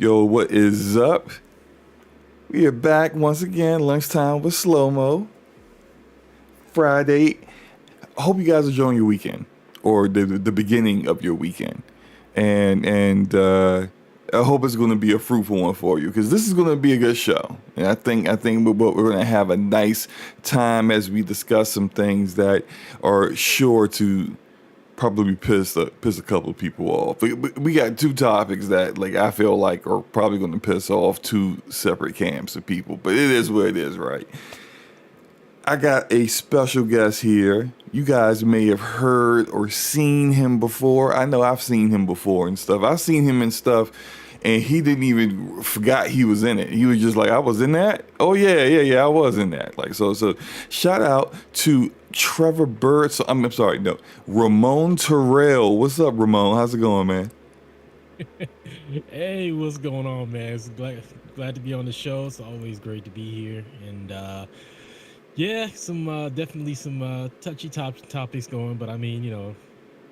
Yo, what is up? We are back once again, lunchtime with SloMo. Friday. I hope you guys are enjoying your weekend or the beginning of your weekend. And I hope it's going to be a fruitful one for you because this is going to be a good show. And I think we're going to have a nice time as we discuss some things that are sure to probably piss a couple of people off. We got two topics that like I feel like are probably going to piss off two separate camps of people, but it is what it is, right? I got a special guest here. You guys may have heard or seen him before. I know I've seen him before and stuff. I've seen him in stuff and he didn't even forgot he was in it. He was just like, I was in that? Oh yeah, I was in that. Like so shout out to Trevor Bird. I'm sorry, no. Ramon Terrell. What's up, Ramon? How's it going, man? Hey, what's going on, man? It's glad to be on the show. It's always great to be here. And yeah, some definitely some touchy topics going, but I mean,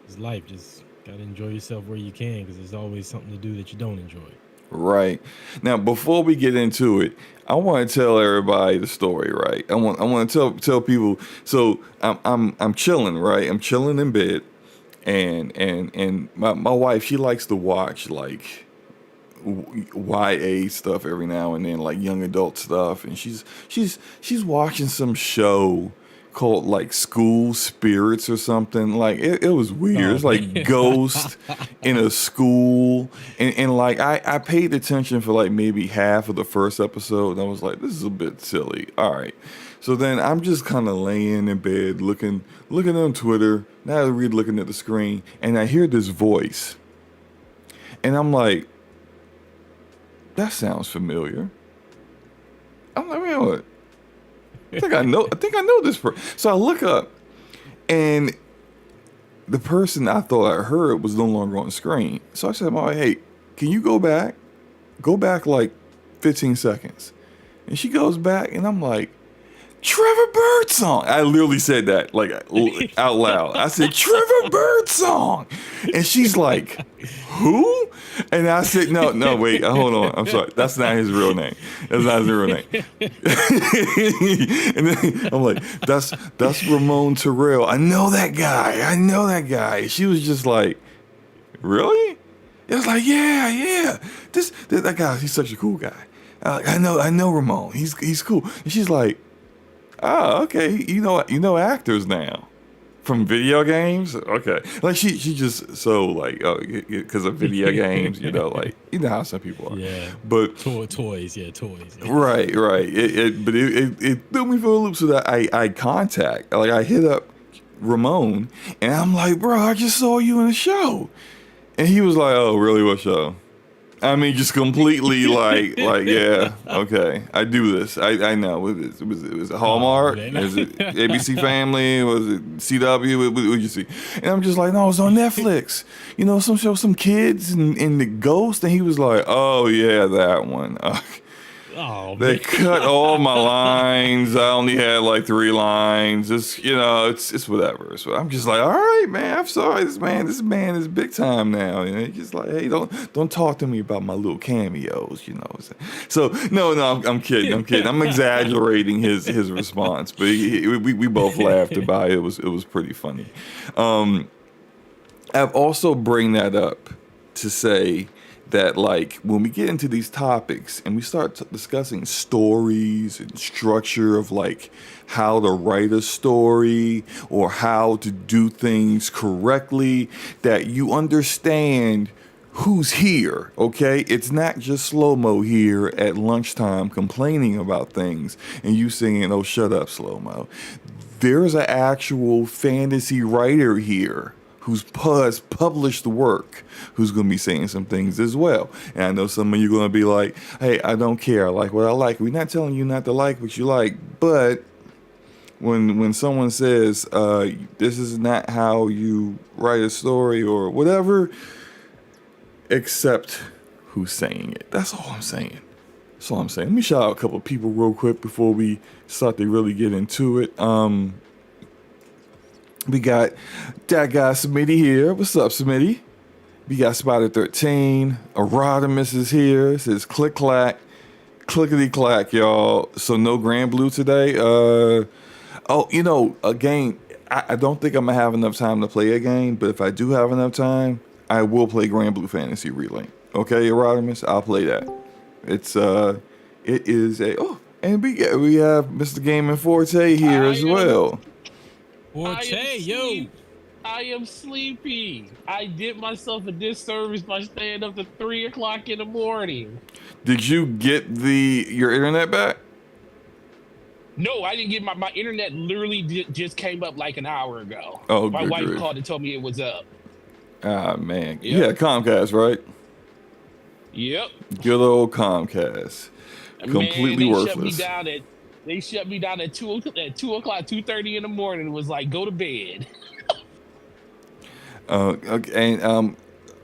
it's life. Just gotta enjoy yourself where you can, because there's always something to do that you don't enjoy. Right. Now, before we get into it, I want to tell everybody the story, right? I want to tell people. So I'm chilling, right? I'm chilling in bed, and my wife, she likes to watch like YA stuff every now and then, like young adult stuff, and she's watching some show called like School Spirits or something. Like it was weird. It's like ghost in a school, and like I paid attention for like maybe half of the first episode, and I was like, this is a bit silly. All right. So then I'm just kind of laying in bed looking on Twitter, now looking at the screen, and I hear this voice, and I'm like, that sounds familiar. I'm like, wait, what? I think I know this person. So I look up, and the person I thought I heard was no longer on the screen. So I said, hey, can you go back like 15 seconds? And she goes back, and I'm like, Trevor Birdsong. I literally said that like out loud. I said, Trevor Birdsong. And she's like, who? And I said, no, wait, hold on. I'm sorry. That's not his real name. That's not his real name. And then I'm like, that's Ramon Terrell. I know that guy. She was just like, really? It was like, yeah. That guy, he's such a cool guy. I know Ramon. He's cool. And she's like, oh, okay. You know actors now from video games. Okay, like she just so like because of video games, like how some people are. Yeah, but toys. Yeah. Right. It threw me for a loop. So that I hit up Ramon, and I'm like, bro, I just saw you in a show, and he was like, oh, really? What show? I mean, just completely like, yeah, okay, I do this. I know. It was Hallmark? Is it ABC Family? Was it CW? What did you see? And I'm just like, no, it's on Netflix. Some show, some kids and the ghost. And he was like, oh yeah, that one. Oh, they cut all my lines. I only had like 3 lines. It's it's whatever. So I'm just like, all right, man. I'm sorry, this man is big time now. He's just like, hey, don't talk to me about my little cameos. So no, I'm kidding. I'm exaggerating his response, but we both laughed about it. It was pretty funny. I've also bring that up to say that like when we get into these topics and we start discussing stories and structure of like how to write a story or how to do things correctly, that you understand who's here, okay? It's not just SloMo here at lunchtime complaining about things and you saying, oh, shut up, SloMo. There's an actual fantasy writer here who's published work, who's going to be saying some things as well. And I know some of you are going to be like, hey, I don't care. I like what I like. We're not telling you not to like what you like. But when someone says, this is not how you write a story or whatever, accept who's saying it. That's all I'm saying. Let me shout out a couple of people real quick before we start to really get into it. We got that guy Smitty here. What's up, Smitty? We got Spider 13. Erodimus is here. It says click clack, clickety clack, y'all. So no Grand Blue today. A game. I don't think I'm gonna have enough time to play a game, but if I do have enough time, I will play Grand Blue Fantasy Relink. Okay, Erodimus, I'll play that. It is and we have Mr. Gaming Forte here as well. Forte, yo. I am sleepy. I did myself a disservice by staying up to 3 o'clock in the morning. Did you get your internet back? No, I didn't get my internet. Literally just came up like an hour ago. Oh, my good wife grief. called and told me it was up. Ah, man. Yep. Yeah, Comcast, right? Yep. Good old Comcast. Completely worthless. They shut me down at 2 o'clock, 2:30 in the morning. It was like, go to bed. Okay, and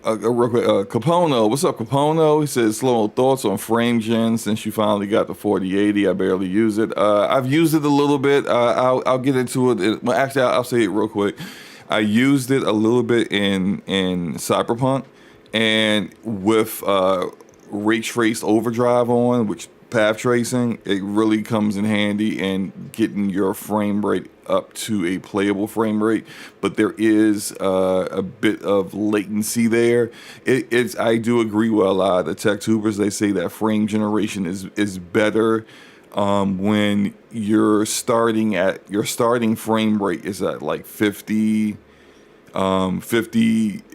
real quick, Capono, what's up, Capono? He says, SloMo thoughts on frame gen since you finally got the 4080. I barely use it. I've used it a little bit. I'll get into it. Well, actually, I'll say it real quick. I used it a little bit in Cyberpunk, and with ray trace overdrive on, which path tracing, it really comes in handy in getting your frame rate up to a playable frame rate, but there is a bit of latency there. I do agree with a lot of the tech tubers. They say that frame generation is better when your starting frame rate is at like 50,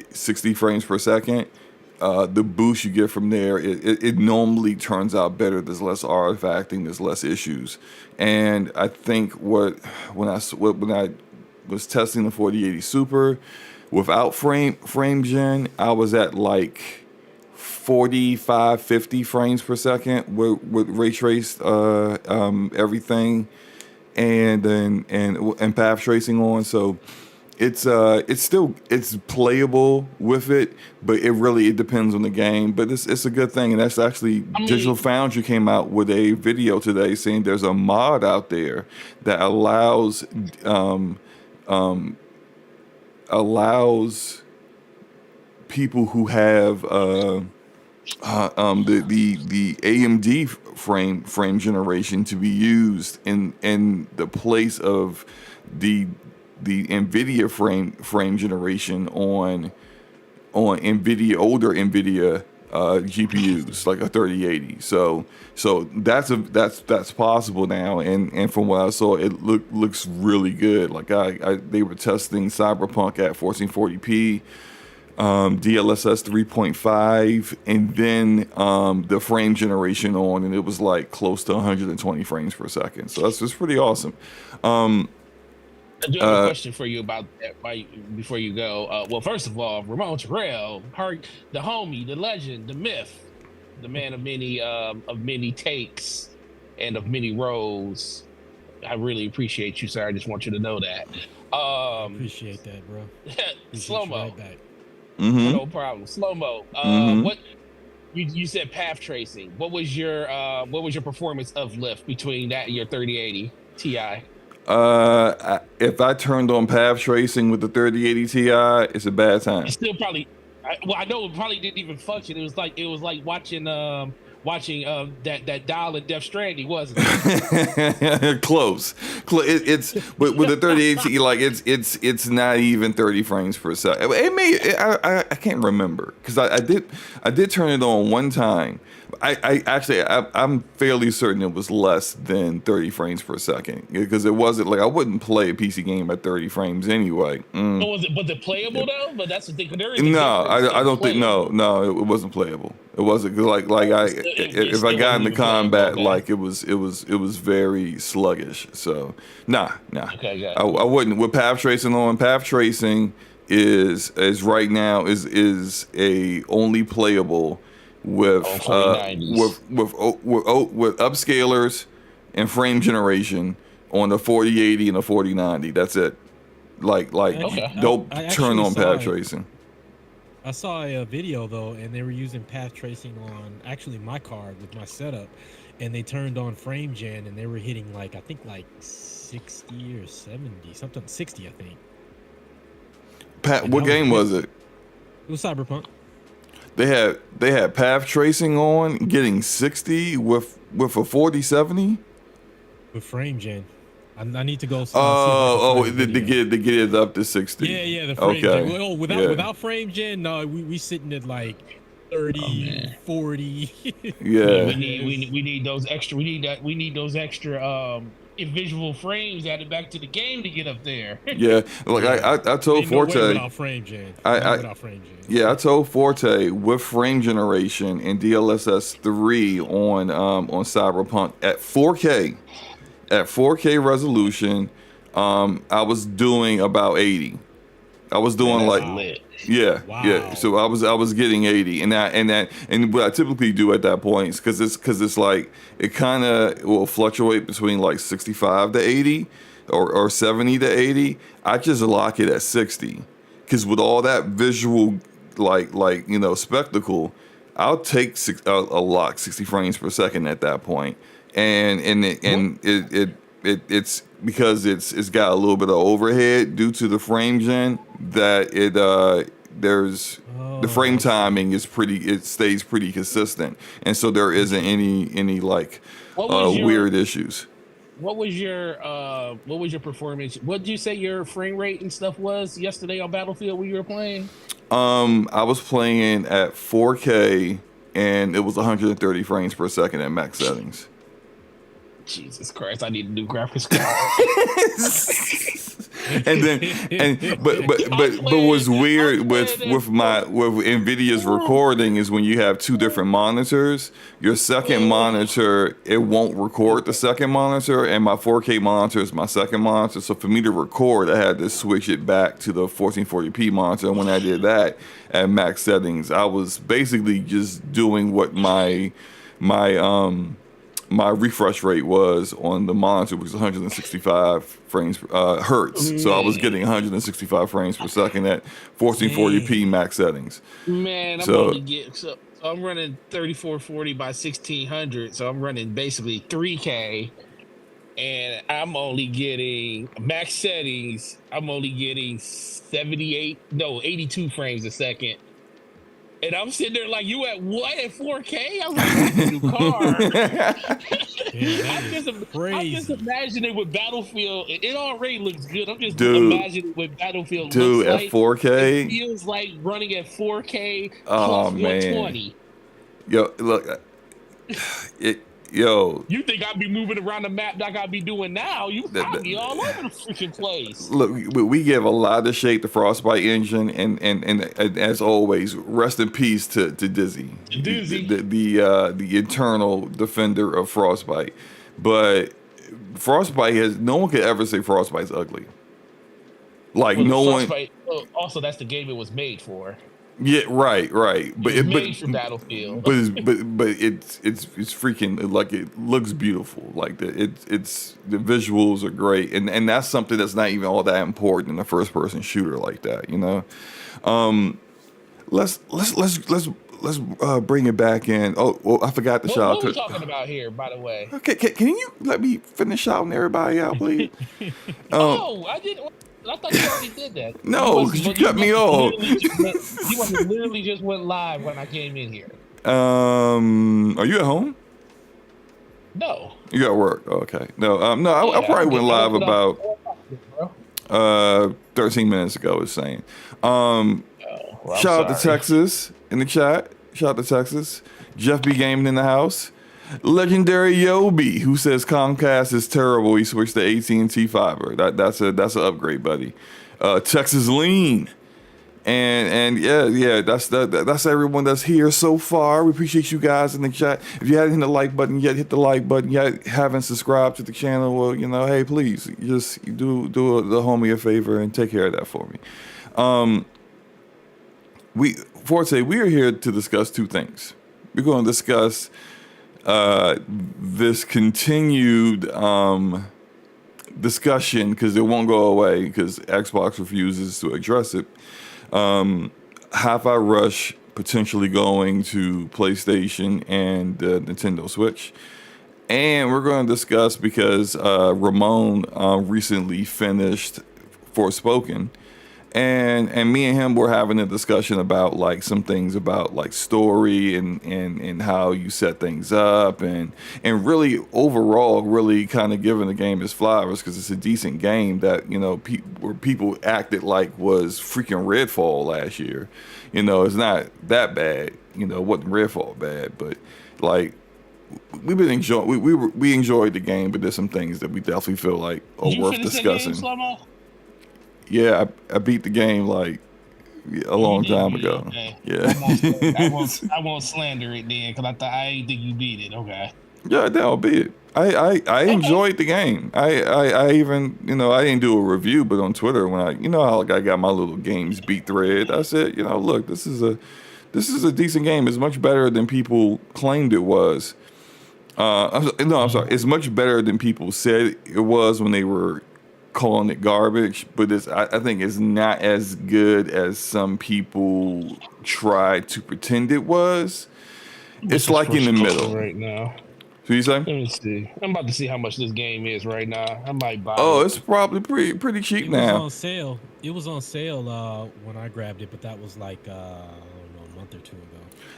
60 frames per second. The boost you get from there, it normally turns out better. There's less artifacting, there's less issues, and I think when I was testing the 4080 Super without frame gen, I was at like 45, 50 frames per second with ray traced everything, and path tracing on. So it's playable with it, but it depends on the game. But it's a good thing, and that's actually Digital Foundry came out with a video today saying there's a mod out there that allows people who have the AMD frame generation to be used in the place of the NVIDIA frame generation on older NVIDIA GPUs like a 3080. So that's possible now, and from what I saw, it looks really good. Like they were testing Cyberpunk at 1440p, DLSS 3.5, and then the frame generation on, and it was like close to 120 frames per second. So that's just pretty awesome. I do have a question for you about that before you go. Well, first of all, Ramon Terrell, the homie, the legend, the myth, the man of many takes and of many roles. I really appreciate you, sir. I just want you to know that. Appreciate that, bro. SloMo. Right back. Mm-hmm. No problem. SloMo. What you said path tracing. What was your performance uplift between that and your 3080 Ti? If I turned on path tracing with the 3080 Ti, it's a bad time. It's still probably. I know it probably didn't even function. It was like watching that dial in Death Stranding, wasn't it? Close. It's with the 3080 Ti, like it's not even 30 frames per second. I can't remember because I did turn it on one time. I'm fairly certain it was less than 30 frames per second because it wasn't like I wouldn't play a PC game at 30 frames anyway. Was it playable though? But that's the thing. No, I don't think. No, it wasn't playable. It wasn't if I got into combat, okay. like it was very sluggish. So nah. Okay, I wouldn't with path tracing on. Path tracing is right now is a only playable with upscalers and frame generation on the 4080 and the 4090. That's it. Don't turn on path tracing. I saw a video though, and they were using path tracing on actually my card with my setup, and they turned on frame gen, and they were hitting I think 60 or 70, something 60, I think. What game was it? It was Cyberpunk. they had path tracing on, getting 60 with a 4070. With frame gen. I need to go. See To get it up to 60. Yeah, the frame gen. Well, without frame gen, no, we sitting at like 30, 40. Yeah. We need those extra. We need those extra visual frames added back to the game to get up there. Yeah, like I told Forte. No way without frame gen. Without frame gen. Yeah, I told Forte with frame generation and DLSS 3 on Cyberpunk at 4K. At 4K resolution, I was doing about 80. I was doing lit. Yeah. So I was getting 80, and what I typically do at that point is because it's like it kind of will fluctuate between like 65 to 80 or 70 to 80. I just lock it at 60 because with all that visual like spectacle, I'll take a lock 60 frames per second at that point. It's because it's got a little bit of overhead due to the frame gen that the frame timing it stays pretty consistent, and so there isn't any like weird issues. What was your performance? What did you say your frame rate and stuff was yesterday on Battlefield when you were playing? I was playing at 4K and it was 130 frames per second at max settings. Jesus Christ! I need a new graphics card. but what's weird with Nvidia's recording is when you have two different monitors. Your second monitor, it won't record the second monitor, and my 4K monitor is my second monitor. So for me to record, I had to switch it back to the 1440p monitor. And when I did that at max settings, I was basically just doing what my refresh rate was on the monitor, which was 165 frames hertz. So I was getting 165 frames per second at 1440p max settings. Man, I'm running 3440 by 1600, so I'm running basically 3K, and I'm only getting max settings. I'm only getting 82 frames a second. And I'm sitting there like, you at what? At 4K? I was like, a new car. I'm just imagining with Battlefield. It already looks good. I'm just imagining what Battlefield looks like. At 4K? It feels like running at 4K plus 120. Yo, look. You think I'd be moving around the map like I'd be doing now? I'd be all over the freaking place. Look, we give a lot of shade to Frostbite engine, and as always, rest in peace to Dizzy. The eternal defender of Frostbite. But Frostbite no one could ever say Frostbite's ugly. Like Frostbite, also, that's the game it was made for. Yeah, right. But it's made for Battlefield. But it's freaking, like, it looks beautiful. Like the visuals are great, and that's something that's not even all that important in a first person shooter like that. Let's bring it back in. Oh, well, I forgot to shout out. What are we talking about here, by the way? Okay, can you let me finish shouting everybody out, please? No, I didn't. I thought you already did that. No, because you cut me off. You literally just went live when I came in here. Are you at home? No. You at work? Okay. No, I probably went live about 13 minutes ago. It's saying. Shout out to Texas in the chat. Shout out to Texas. Jeff B Gaming in the house. Legendary Yobi, who says Comcast is terrible. He switched to AT&T fiber. That's an upgrade, buddy. Texas Lean, and yeah. That's everyone that's here so far. We appreciate you guys in the chat. If you haven't hit the like button yet, hit the like button. You haven't subscribed to the channel, well, hey, please just do the homie a favor and take care of that for me. We are here to discuss two things. We're going to discuss this continued discussion, because it won't go away because Xbox refuses to address it. Hi-Fi Rush potentially going to PlayStation and Nintendo Switch. And we're going to discuss, because Ramon recently finished Forspoken, and me and him were having a discussion about like some things about like story and how you set things up and really overall really kind of giving the game its flowers because it's a decent game that where people acted like was freaking Redfall last year. It's not that bad. It wasn't Redfall bad, but like we've been enjoying we enjoyed the game, but there's some things that we definitely feel like are Did you worth finish discussing. The game, SloMo? Yeah, I beat the game like a long time ago. Okay. Yeah. I won't slander it then because I ain't think you beat it. Okay. Yeah, that'll be it. I enjoyed the game. I even I didn't do a review, but on Twitter when I how I got my little games beat thread, I said look, this is a decent game. It's much better than people claimed it was. I'm sorry. It's much better than people said it was when they were calling it garbage, but I think it's not as good as some people tried to pretend it was. It's like in the middle right now. So you say? Let me see. I'm about to see how much this game is right now. I might buy Oh, it. it's probably pretty cheap It now. was on sale. It was on sale when I grabbed it, but that was like I don't know, a month or two ago.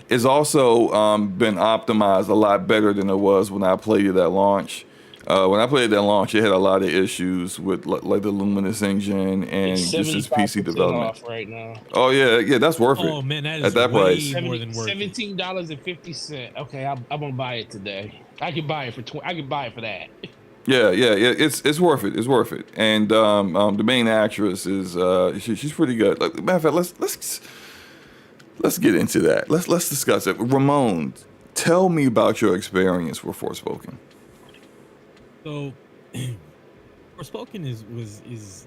It's also been optimized a lot better than it was when I played it at launch. When I played it at launch, it had a lot of issues with like the Luminous engine and It's just its 75% PC development. off right now. Oh yeah, that's worth it. Oh man, that is at that way price. more than worth it. $17.50. Okay, I'm gonna buy it today. I can buy it for I can buy it for that. Yeah, it's worth it. It's worth it. And the main actress is she's pretty good. Like, matter of fact, let's get into that. Let's discuss it. Ramon, tell me about your experience with Forspoken. So, Forspoken is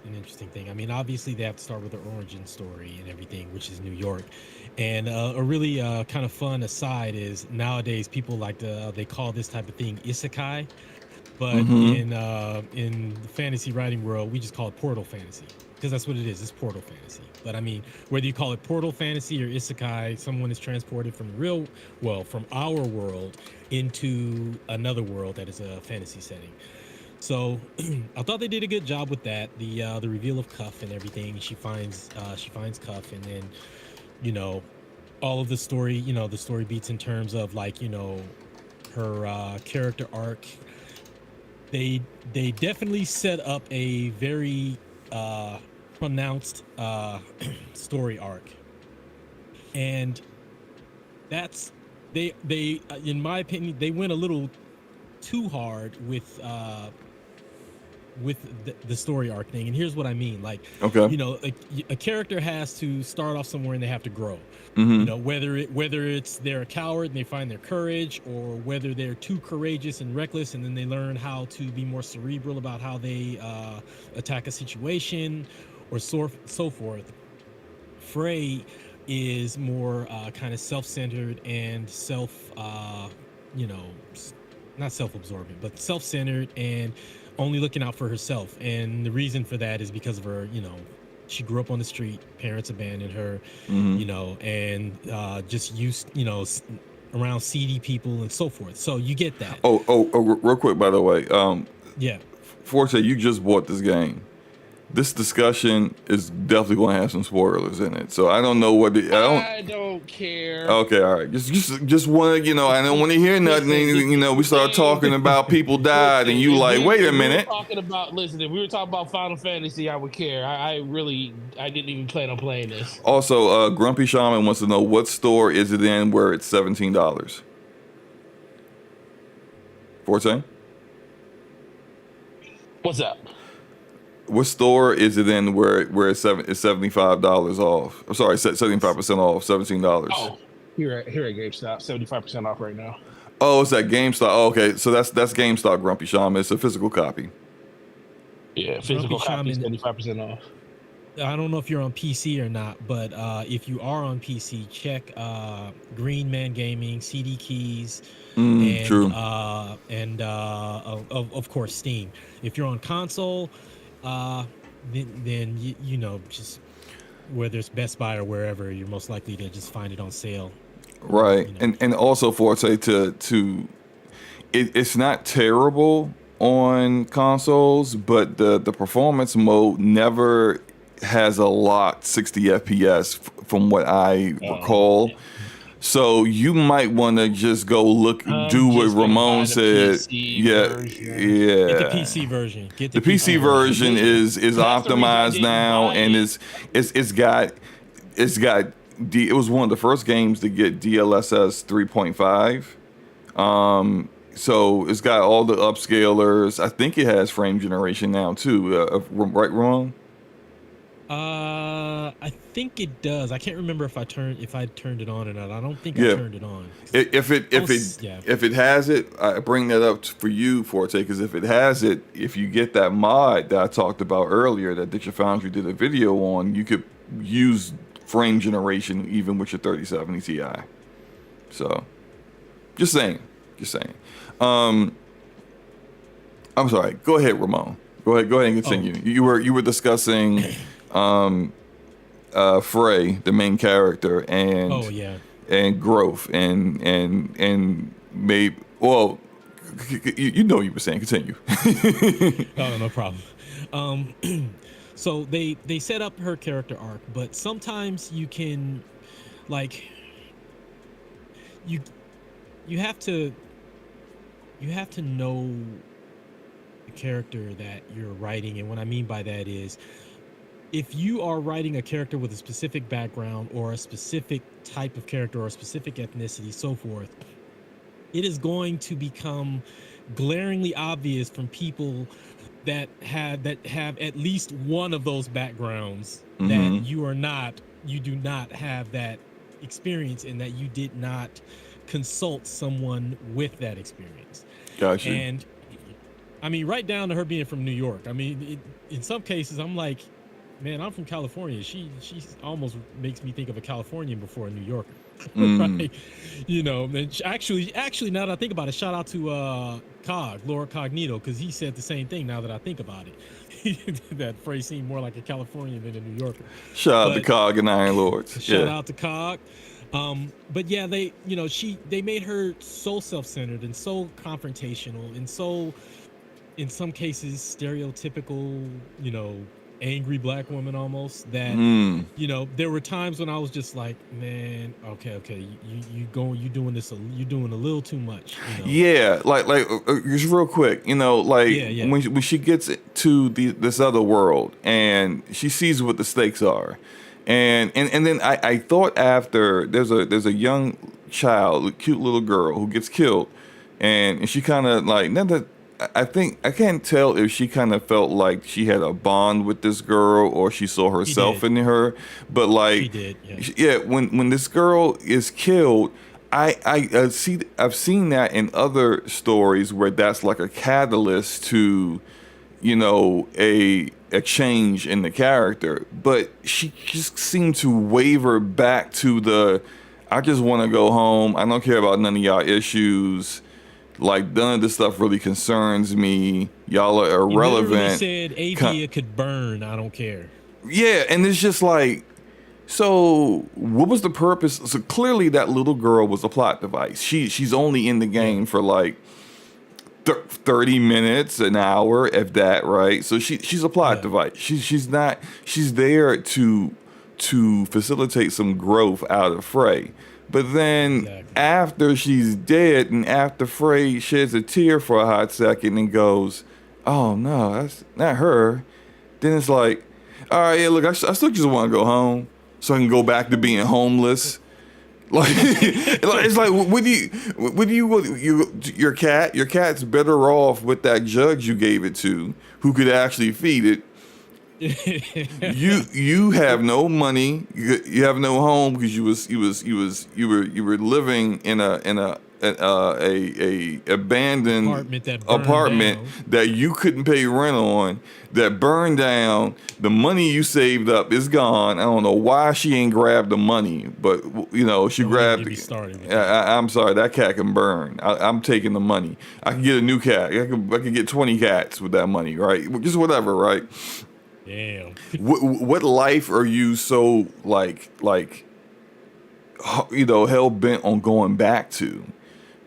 an interesting thing. I mean, obviously they have to start with the origin story and everything, which is New York. And a really kind of fun aside is nowadays people like they call this type of thing isekai, but in the fantasy writing world we just call it portal fantasy because that's what it is. It's portal fantasy. But I mean, whether you call it portal fantasy or isekai, someone is transported from from our world into another world that is a fantasy setting. So I thought they did a good job with that. The reveal of Cuff and everything. She finds Cuff, and then all of the story. The story beats in terms of like her character arc. They definitely set up a very pronounced story arc, and that's they in my opinion they went a little too hard with the story arc thing. And here's what I mean. Like, Okay. a character has to start off somewhere and they have to grow. Mm-hmm. Whether it's they're a coward and they find their courage, or whether they're too courageous and reckless and then they learn how to be more cerebral about how they attack a situation, or so forth. Frey is more kind of self-centered and not self-absorbent, but self-centered and only looking out for herself. And the reason for that is because of her, she grew up on the street, parents abandoned her, and just used, around seedy people and so forth. So you get that. Oh, real quick, by the way. Yeah. Forte, you just bought this game. This discussion is definitely going to have some spoilers in it, so I don't know what I don't care. Okay, all right. Just want to, I don't want to hear nothing. We start talking about people died, and you like, wait a minute. Listen, if we were talking about Final Fantasy, I would care. I didn't even plan on playing this. Also, Grumpy Shaman wants to know what store is it in where it's $17. Forte? What's up? What store is it in where it's $75 off? I'm sorry, 75% off, $17. Oh, here at GameStop, 75% off right now. Oh, it's at GameStop. Oh, okay, so that's GameStop, Grumpy Shaman. It's a physical copy. Yeah, physical copy, 75% off. I don't know if you're on PC or not, but if you are on PC, check Green Man Gaming, CD Keys, and true. Of course Steam. If you're on console, then just whether it's Best Buy or wherever, you're most likely to just find it on sale. Right, and also Forte it's not terrible on consoles, but the performance mode never has a lot 60 FPS from what I recall. Yeah. So you might want to just go do what Just gonna buy Ramon the said. PC Yeah, version. yeah. Get the PC version. Get The PC version is That's the reason I optimized didn't now, buy and it. it's got it was one of the first games to get DLSS 3.5. So it's got all the upscalers. I think it has frame generation now too. Right, Ramon? I think it does. I can't remember if I turned it on or not. I don't think Yeah. I turned it on. If it has it, I bring that up for you, Forte, because if it has it, if you get that mod that I talked about earlier that Digital Foundry did a video on, you could use frame generation even with your 3070 Ti. So, just saying. I'm sorry. Go ahead, Ramon. Go ahead and continue. You were discussing Frey, the main character, and and growth and maybe you know what you were saying. Continue. No problem. So they set up her character arc, but sometimes you can you have to know the character that you're writing, and what I mean by that is, if you are writing a character with a specific background or a specific type of character or a specific ethnicity, so forth, it is going to become glaringly obvious from people that have at least one of those backgrounds that you do not have that experience, and that you did not consult someone with that experience. Gotcha. And I mean, right down to her being from New York. I mean, in some cases, I'm like, man, I'm from California. She almost makes me think of a Californian before a New Yorker, right? You know, and actually, now that I think about it, shout out to Laura Cognito, because he said the same thing. Now that I think about it, that phrase seemed more like a Californian than a New Yorker. Shout out to Cog and Iron Lords. Shout out to Cog. But yeah, they made her so self-centered and so confrontational and so, in some cases, stereotypical, angry black woman almost, that there were times when I was just like, man, okay, you doing a little too much. Yeah, like just real quick, when she gets to this other world and she sees what the stakes are, and then I thought, after there's a young child, a cute little girl who gets killed, and she kind of like, not that I can't tell if she kind of felt like she had a bond with this girl or she saw herself in her, but like she did, yeah. When this girl is killed, I've seen that in other stories where that's like a catalyst to, a change in the character, but she just seemed to waver back to I just want to go home. I don't care about none of y'all issues. Like, none of this stuff really concerns me. Y'all are irrelevant. He said Avia could burn. I don't care. Yeah, and it's just like, so what was the purpose? So clearly that little girl was a plot device. She's only in the game for like 30 minutes, an hour, if that, right? So she's a plot device. She's there to facilitate some growth out of Frey. But then after she's dead and after Frey sheds a tear for a hot second and goes, oh no, that's not her, then it's like, all right, yeah, look, I still just want to go home so I can go back to being homeless. Like, it's like, your cat's better off with that judge you gave it to, who could actually feed it. You have no money. You have no home because you were living in a abandoned apartment that you couldn't pay rent on, that burned down. The money you saved up is gone. I don't know why she ain't grabbed the money, but she grabbed. I'm sorry, that cat can burn. I'm taking the money. I can get a new cat. I can get 20 cats with that money, right? Just whatever, right? Damn. What life are you so hell bent on going back to?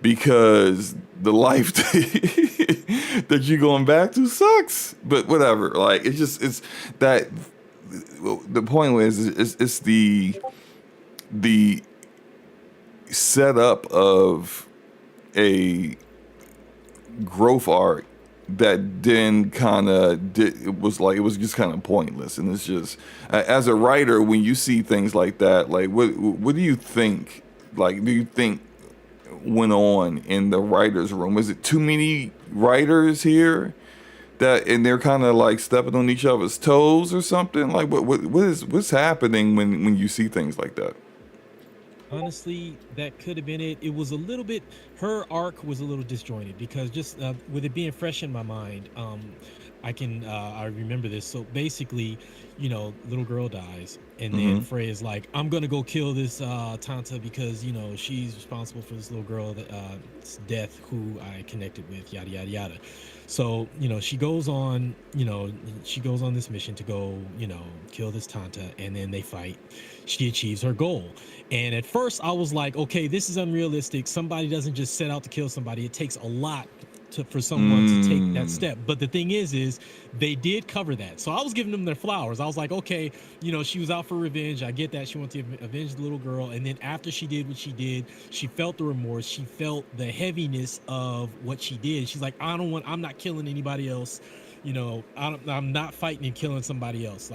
Because the life that you're going back to sucks. But whatever. Like, it's that the point was it's the setup of a growth arc that then kind of it was just kind of pointless. And it's just, as a writer, when you see things like that, like what do you think? Like, do you think went on in the writers' room? Is it too many writers here and they're kind of like stepping on each other's toes or something? Like, what's happening when you see things like that? Honestly, that could have been it. It was a little bit, her arc was a little disjointed because just with it being fresh in my mind, I remember this. So basically, little girl dies, and then Frey is like, I'm gonna go kill this Tanta because she's responsible for this little girl that's death who I connected with, yada yada yada. So she goes on this mission to go kill this Tanta, and then they fight. She achieves her goal. And at first I was like, okay, this is unrealistic. Somebody doesn't just set out to kill somebody. It takes a lot for someone to take that step. But the thing is they did cover that. So I was giving them their flowers. I was like, okay, she was out for revenge. I get that. She wanted to avenge the little girl. And then after she did what she did, she felt the remorse. She felt the heaviness of what she did. She's like, I'm not killing anybody else. I'm not fighting and killing somebody else.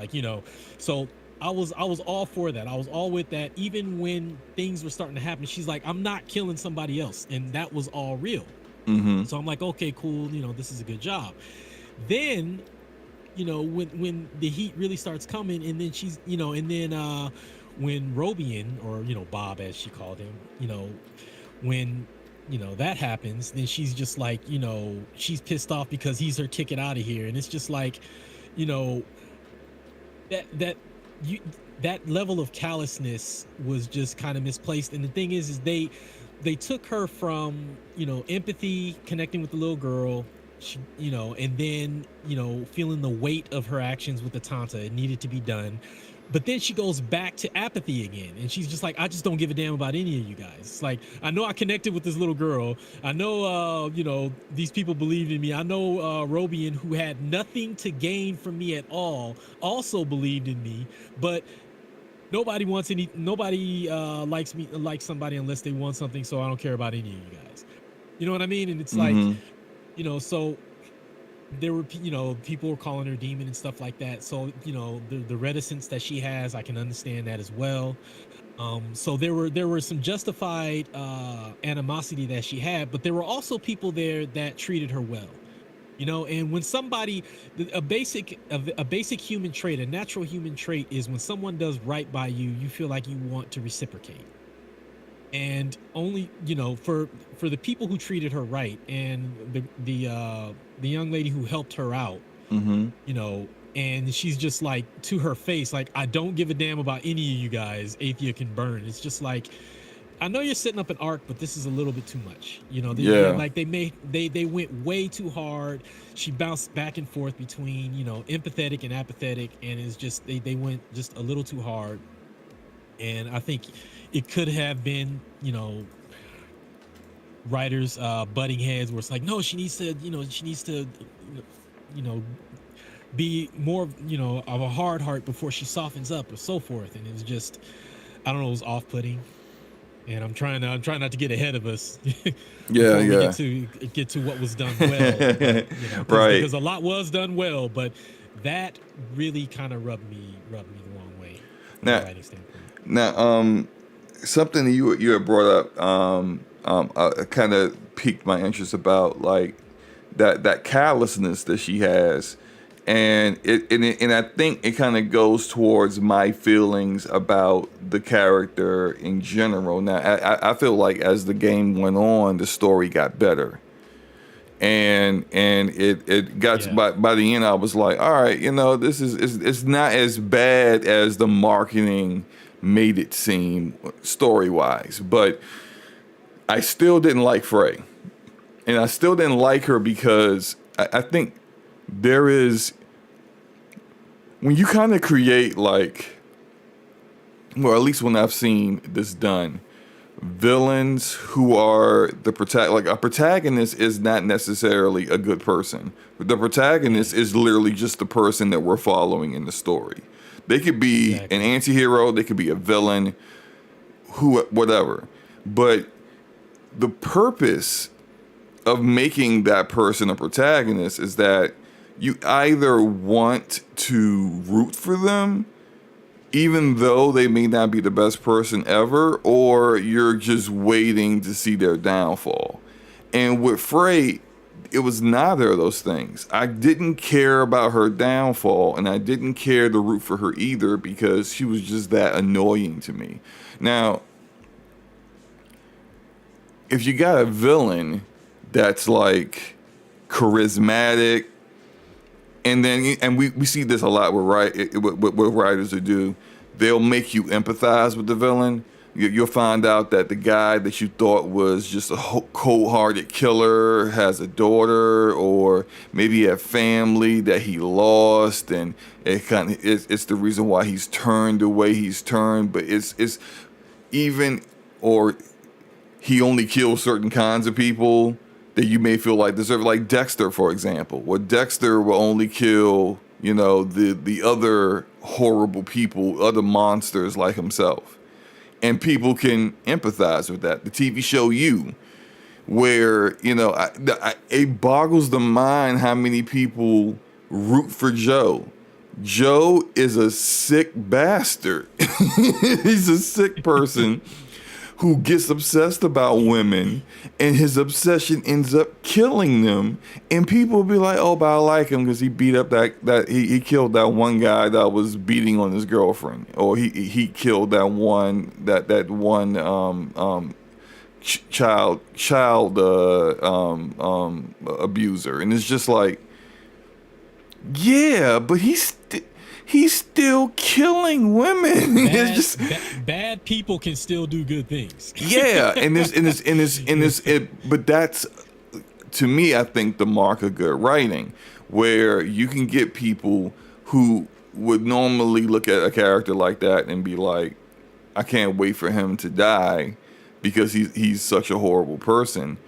So I was all for that. I was all with that. Even when things were starting to happen, she's like, I'm not killing somebody else. And that was all real. So I'm like, okay, cool. This is a good job. Then, when the heat really starts coming, and then she's, and then when Robian, or, Bob, as she called him, when, that happens, then she's just like, she's pissed off because he's her ticket out of here. And it's just like, that level of callousness was just kind of misplaced. And the thing is they took her from empathy, connecting with the little girl, and then feeling the weight of her actions with the Tanta. It needed to be done, but then she goes back to apathy again, and she's just like, I just don't give a damn about any of you guys. It's like, I know I connected with this little girl. I know these people believed in me. I know Robian, who had nothing to gain from me at all, also believed in me, but nobody likes somebody unless they want something, so I don't care about any of you guys. You know what I mean? And it's like, so there were, people were calling her demon and stuff like that. So, the reticence that she has, I can understand that as well. So there were some justified animosity that she had, but there were also people there that treated her well. And when somebody, a basic human trait, a natural human trait, is when someone does right by you, you feel like you want to reciprocate. And only, for the people who treated her right, and the young lady who helped her out, and she's just like, to her face, like, I don't give a damn about any of you guys. Athia can burn. It's just like, I know you're setting up an arc, but this is a little bit too much. They went way too hard. She bounced back and forth between, empathetic and apathetic, and it's just they went just a little too hard. And I think it could have been, writers butting heads where it's like, no, she needs to be more, of a hard heart before she softens up, or so forth. And it's just, I don't know, it was off-putting. And I'm trying not to get ahead of us. Get to what was done well. But, right. Because a lot was done well, but that really kind of rubbed me the wrong way from a writing standpoint. Now, something that you had brought up kind of piqued my interest about, like that callousness that she has. And I think it kind of goes towards my feelings about the character in general. Now, I feel like as the game went on, the story got better, and it got by the end, I was like, all right, this is it's not as bad as the marketing made it seem story wise, but I still didn't like Frey, and I still didn't like her because I think there is, when you kind of create, like, well, at least when I've seen this done, villains who are the like a protagonist is not necessarily a good person. The protagonist is literally just the person that we're following in the story. They could be an anti-hero, they could be a villain, whatever. But the purpose of making that person a protagonist is that you either want to root for them, even though they may not be the best person ever, or you're just waiting to see their downfall. And with Frey, it was neither of those things. I didn't care about her downfall, and I didn't care to root for her either, because she was just that annoying to me. Now, if you got a villain that's like charismatic, and we see this a lot with writers who do, they'll make you empathize with the villain. You'll find out that the guy that you thought was just a cold-hearted killer has a daughter, or maybe a family that he lost, and it's the reason why he's turned the way he's turned. But it's even, or he only kills certain kinds of people that you may feel like deserve, like Dexter, for example. Well, Dexter will only kill, the other horrible people, other monsters like himself. And people can empathize with that. The TV show You, where, it boggles the mind how many people root for Joe. Joe is a sick bastard. He's a sick person who gets obsessed about women, and his obsession ends up killing them. And people will be like, "Oh, but I like him because he beat up he killed that one guy that was beating on his girlfriend, or he killed that one child abuser." And it's just like, yeah, but he's still killing women. It's just bad people can still do good things. Yeah, but that's, to me, I think, the mark of good writing, where you can get people who would normally look at a character like that and be like, I can't wait for him to die because he's such a horrible person.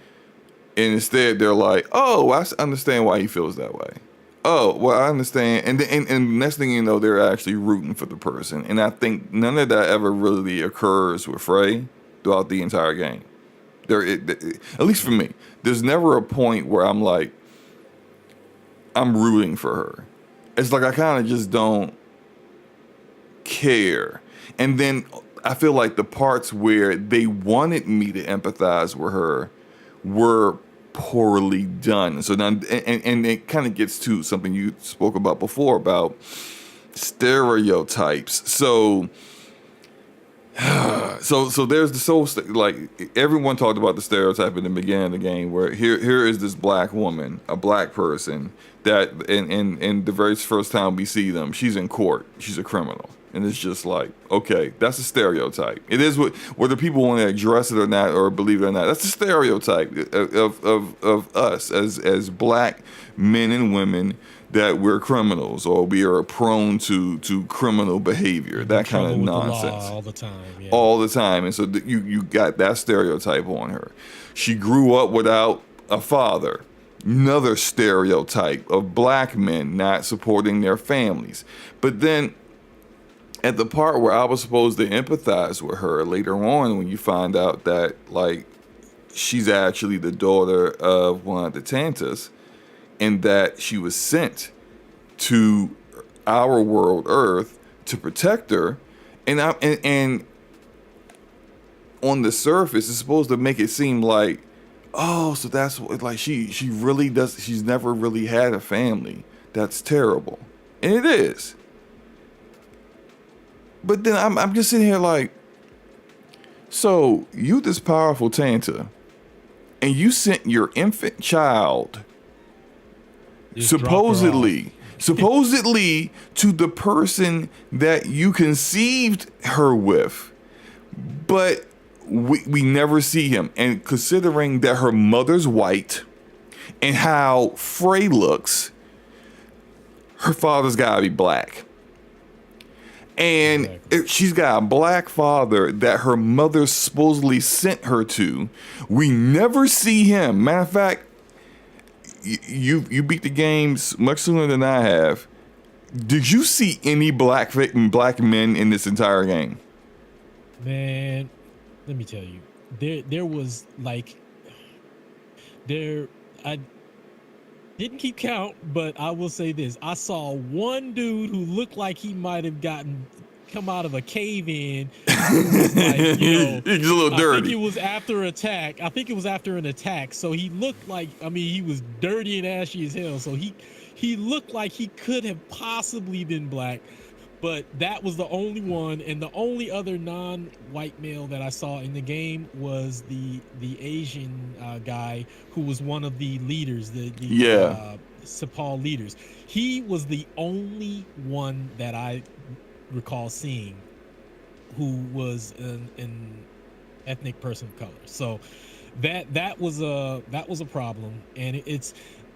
And instead they're like, oh, I understand why he feels that way. Oh, well, I understand. And the next thing you know, they're actually rooting for the person. And I think none of that ever really occurs with Frey throughout the entire game. At least for me, there's never a point where I'm like, I'm rooting for her. It's like I kind of just don't care. And then I feel like the parts where they wanted me to empathize with her were poorly done. So now, and it kind of gets to something you spoke about before about stereotypes. So there's like everyone talked about the stereotype in the beginning of the game, where here is this black woman, a black person that in the very first time we see them, she's in court, she's a criminal. And it's just like, okay, that's a stereotype. It is whether people want to address it or not, or believe it or not. That's a stereotype of us as black men and women, that we're criminals, or we are prone to criminal behavior, that kind of nonsense. All the time. Yeah. All the time. And so you got that stereotype on her. She grew up without a father. Another stereotype of black men not supporting their families. But then, at the part where I was supposed to empathize with her later on, when you find out that, like, she's actually the daughter of one of the Tantas, and that she was sent to our world, Earth, to protect her, and on the surface, it's supposed to make it seem like, oh, so that's what, like, she really does. She's never really had a family. That's terrible, and it is. But then I'm just sitting here like, so you this powerful Tanta, and you sent your infant child supposedly to the person that you conceived her with, but we never see him. And considering that her mother's white and how Frey looks, her father's gotta be black. And exactly. She's got a black father that her mother supposedly sent her to. We never see him. Matter of fact, you beat the games much sooner than I have. Did you see any black men in this entire game? Man, let me tell you, there was like I didn't keep count, but I will say this: I saw one dude who looked like he might have come out of a cave in. Like, you know, he's a little dirty. I think it was after attack. I think it was after an attack. So he looked like, I mean, he was dirty and ashy as hell. So he looked like he could have possibly been black. But that was the only one, and the only other non-white male that I saw in the game was the Asian guy who was one of the leaders, the Sepal leaders. He was the only one that I recall seeing who was an ethnic person of color. So that was a problem, and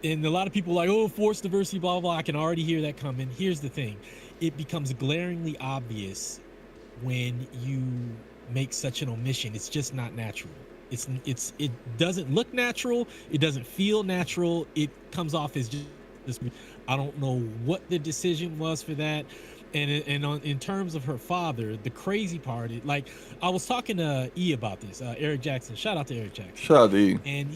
and a lot of people are like, oh, forced diversity, blah blah blah. I can already hear that coming. Here's the thing. It becomes glaringly obvious when you make such an omission. It's just not natural. It doesn't look natural. It doesn't feel natural. It comes off as just I don't know what the decision was for that. And in terms of her father, the crazy part, like I was talking to E about this, Eric Jackson. Shout out to Eric Jackson. Shout out to E. And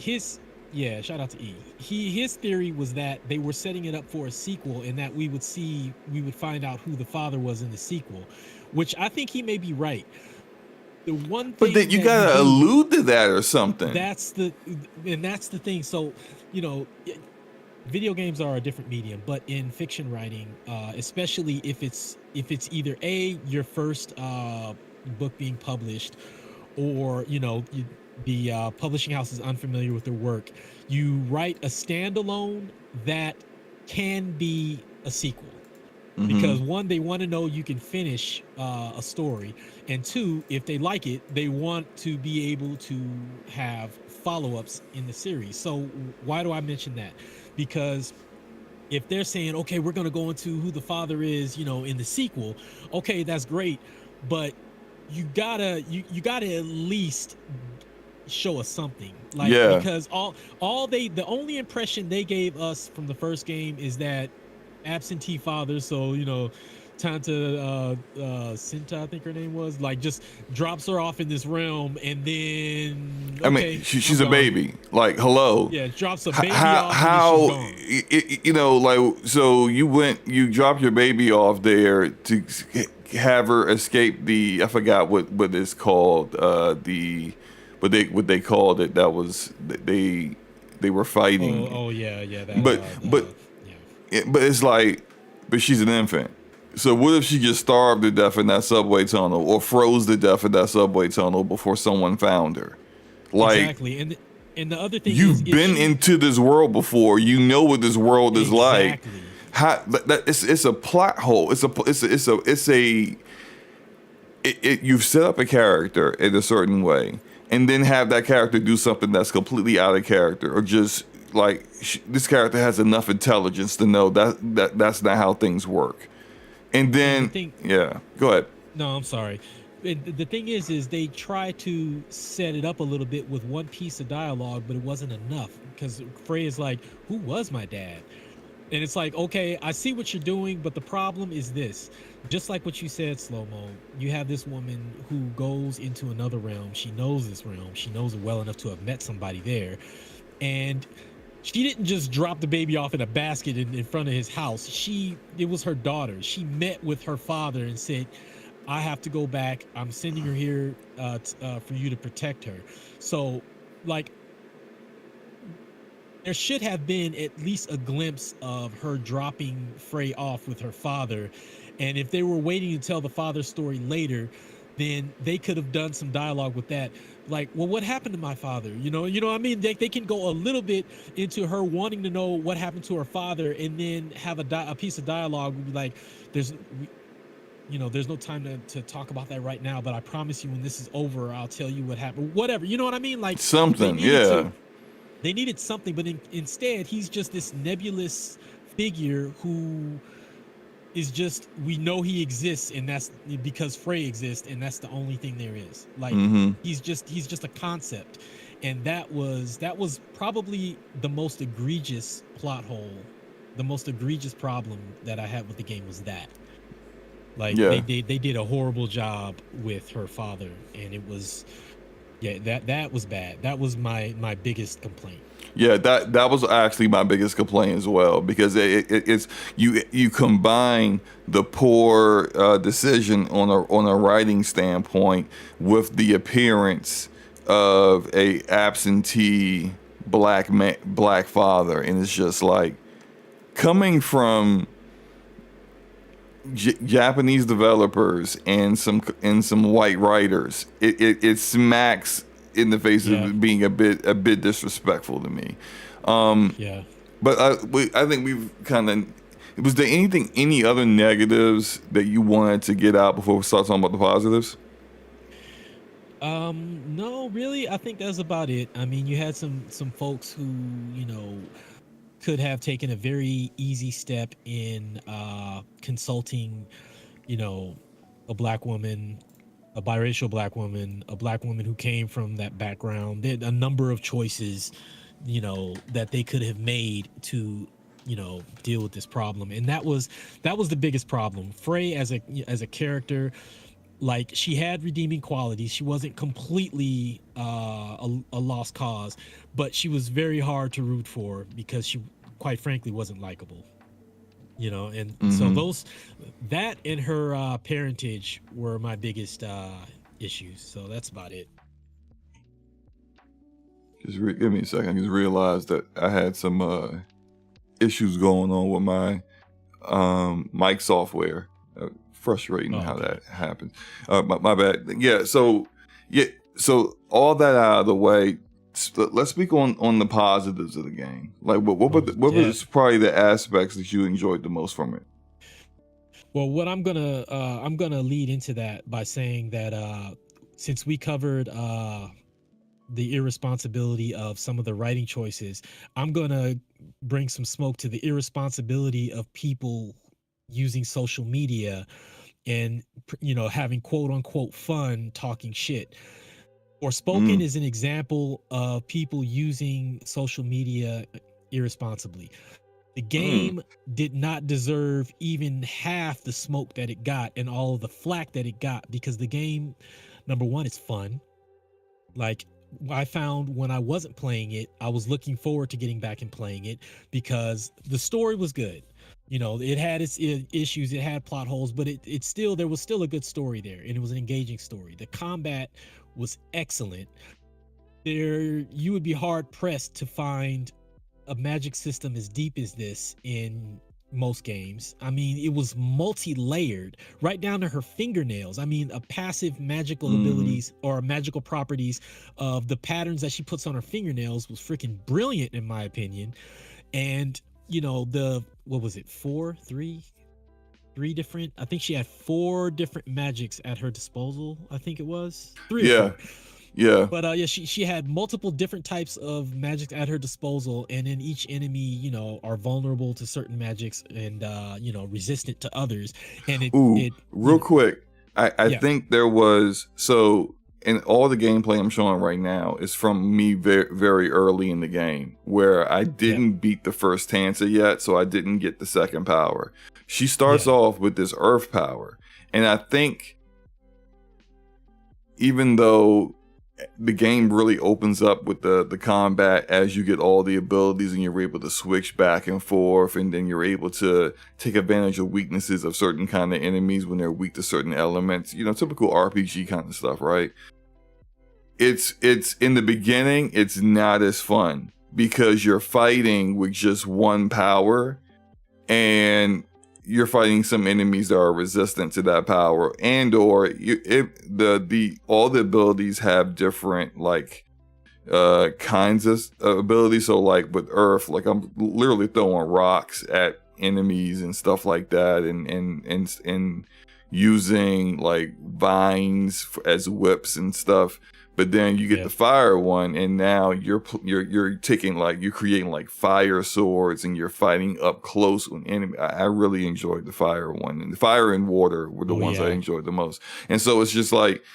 shout out to E. His theory was that they were setting it up for a sequel, and that we would find out who the father was in the sequel, which I think he may be right. The one thing, but then you gotta allude to that or something. That's the thing. So, you know, video games are a different medium, but in fiction writing, especially if it's either your first book being published, or you know the publishing house is unfamiliar with their work, you write a standalone that can be a sequel. Mm-hmm. Because one, they want to know you can finish a story, and two, if they like it, they want to be able to have follow-ups in the series. So why do I mention that? Because if they're saying, okay, we're going to go into who the father is, you know, in the sequel, okay, that's great, but you gotta at least show us something, like, because the only impression they gave us from the first game is that absentee father, so you know, Tanta Sinta, I think her name was, like, just drops her off in this realm, and then I mean, she's a baby. Like, hello. Yeah, drops a baby off. How you know, like, so you dropped your baby off there to have her escape the, I forgot what it's called, what they called it. That was they were fighting. Oh yeah. That, but it's like, but she's an infant. So what if she just starved to death in that subway tunnel, or froze to death in that subway tunnel before someone found her? Like, exactly. And the other thing you've been into this world before. You know what this world is like. It's a plot hole. You've set up a character in a certain way, and then have that character do something that's completely out of character, or just like this character has enough intelligence to know that's not how things work. And then, go ahead. No, I'm sorry. The thing is they try to set it up a little bit with one piece of dialogue, but it wasn't enough, because Frey is like, who was my dad? And it's like, okay, I see what you're doing, but the problem is this. Just like what you said, SloMo, you have this woman who goes into another realm. She knows this realm. She knows it well enough to have met somebody there. And she didn't just drop the baby off in a basket in front of his house. It was her daughter. She met with her father and said, I have to go back. I'm sending her here for you to protect her. So, like, there should have been at least a glimpse of her dropping Frey off with her father. And if they were waiting to tell the father's story later, then they could have done some dialogue with that. Like, well, what happened to my father? You know what I mean? They can go a little bit into her wanting to know what happened to her father, and then have a piece of dialogue would be like, there's no time to talk about that right now, but I promise you when this is over, I'll tell you what happened. Whatever, you know what I mean? Like, something, they needed something, but instead, he's just this nebulous figure who is just, we know he exists, and that's because Frey exists, and that's the only thing there is. Like, he's just a concept, and that was probably the most egregious plot hole most egregious problem that I had with the game was that. Like Yeah. they did a horrible job with her father, and it was that was bad. That was my biggest complaint. Yeah, that was actually my biggest complaint as well, because it's you combine the poor decision on a writing standpoint with the appearance of a absentee black father, and it's just like, coming from Japanese developers and some white writers, it smacks in the face of being a bit disrespectful to me. Yeah. But I think we've kind of. Was there any other negatives that you wanted to get out before we start talking about the positives? No, really. I think that's about it. I mean, you had some folks who, could have taken a very easy step in consulting, a black woman, a biracial black woman, a black woman who came from that background. They had a number of choices, that they could have made to, deal with this problem. And that was the biggest problem. Frey as a character, like, she had redeeming qualities. She wasn't completely a lost cause, but she was very hard to root for because she, quite frankly, wasn't likable. And so that and her parentage were my biggest issues. So that's about it. Just give me a second. I just realized that I had some issues going on with my mic software. Frustrating how that happens. My bad. Yeah. So all that out of the way, let's speak on the positives of the game. Like, what was probably the aspects that you enjoyed the most from it? Well, what I'm gonna lead into that by saying that since we covered the irresponsibility of some of the writing choices, I'm gonna bring some smoke to the irresponsibility of people using social media and having quote unquote fun talking shit. Forspoken is an example of people using social media irresponsibly. The game did not deserve even half the smoke that it got and all of the flack that it got, because the game, number one, is fun. Like, I found when I wasn't playing it, I was looking forward to getting back and playing it because the story was good. It had its issues, it had plot holes, but there was still a good story there, and it was an engaging story. The combat was excellent. You would be hard pressed to find a magic system as deep as this in most games. I mean, it was multi-layered right down to her fingernails. I mean, a passive magical abilities or magical properties of the patterns that she puts on her fingernails was freaking brilliant in my opinion. And what was it, three different, I think she had 4 different magics at her disposal. I think it was 3 or 4. Yeah. But she had multiple different types of magic at her disposal, and then each enemy, are vulnerable to certain magics and resistant to others. And real quick, I think there was, so in all the gameplay I'm showing right now is from me very, very early in the game, where I didn't beat the first Tansa yet, so I didn't get the second power. She starts off with this earth power, and I think even though the game really opens up with the combat as you get all the abilities and you're able to switch back and forth, and then you're able to take advantage of weaknesses of certain kind of enemies when they're weak to certain elements, typical RPG kind of stuff, right? It's in the beginning, it's not as fun because you're fighting with just one power, and you're fighting some enemies that are resistant to that power, and or all the abilities have different kinds of abilities. So like with Earth, like I'm literally throwing rocks at enemies and stuff like that, and using like vines as whips and stuff. But then you get the fire one, and now you're taking you're creating like fire swords, and you're fighting up close with enemy. I really enjoyed the fire one, and the fire and water were the ones I enjoyed the most. And so it's just like,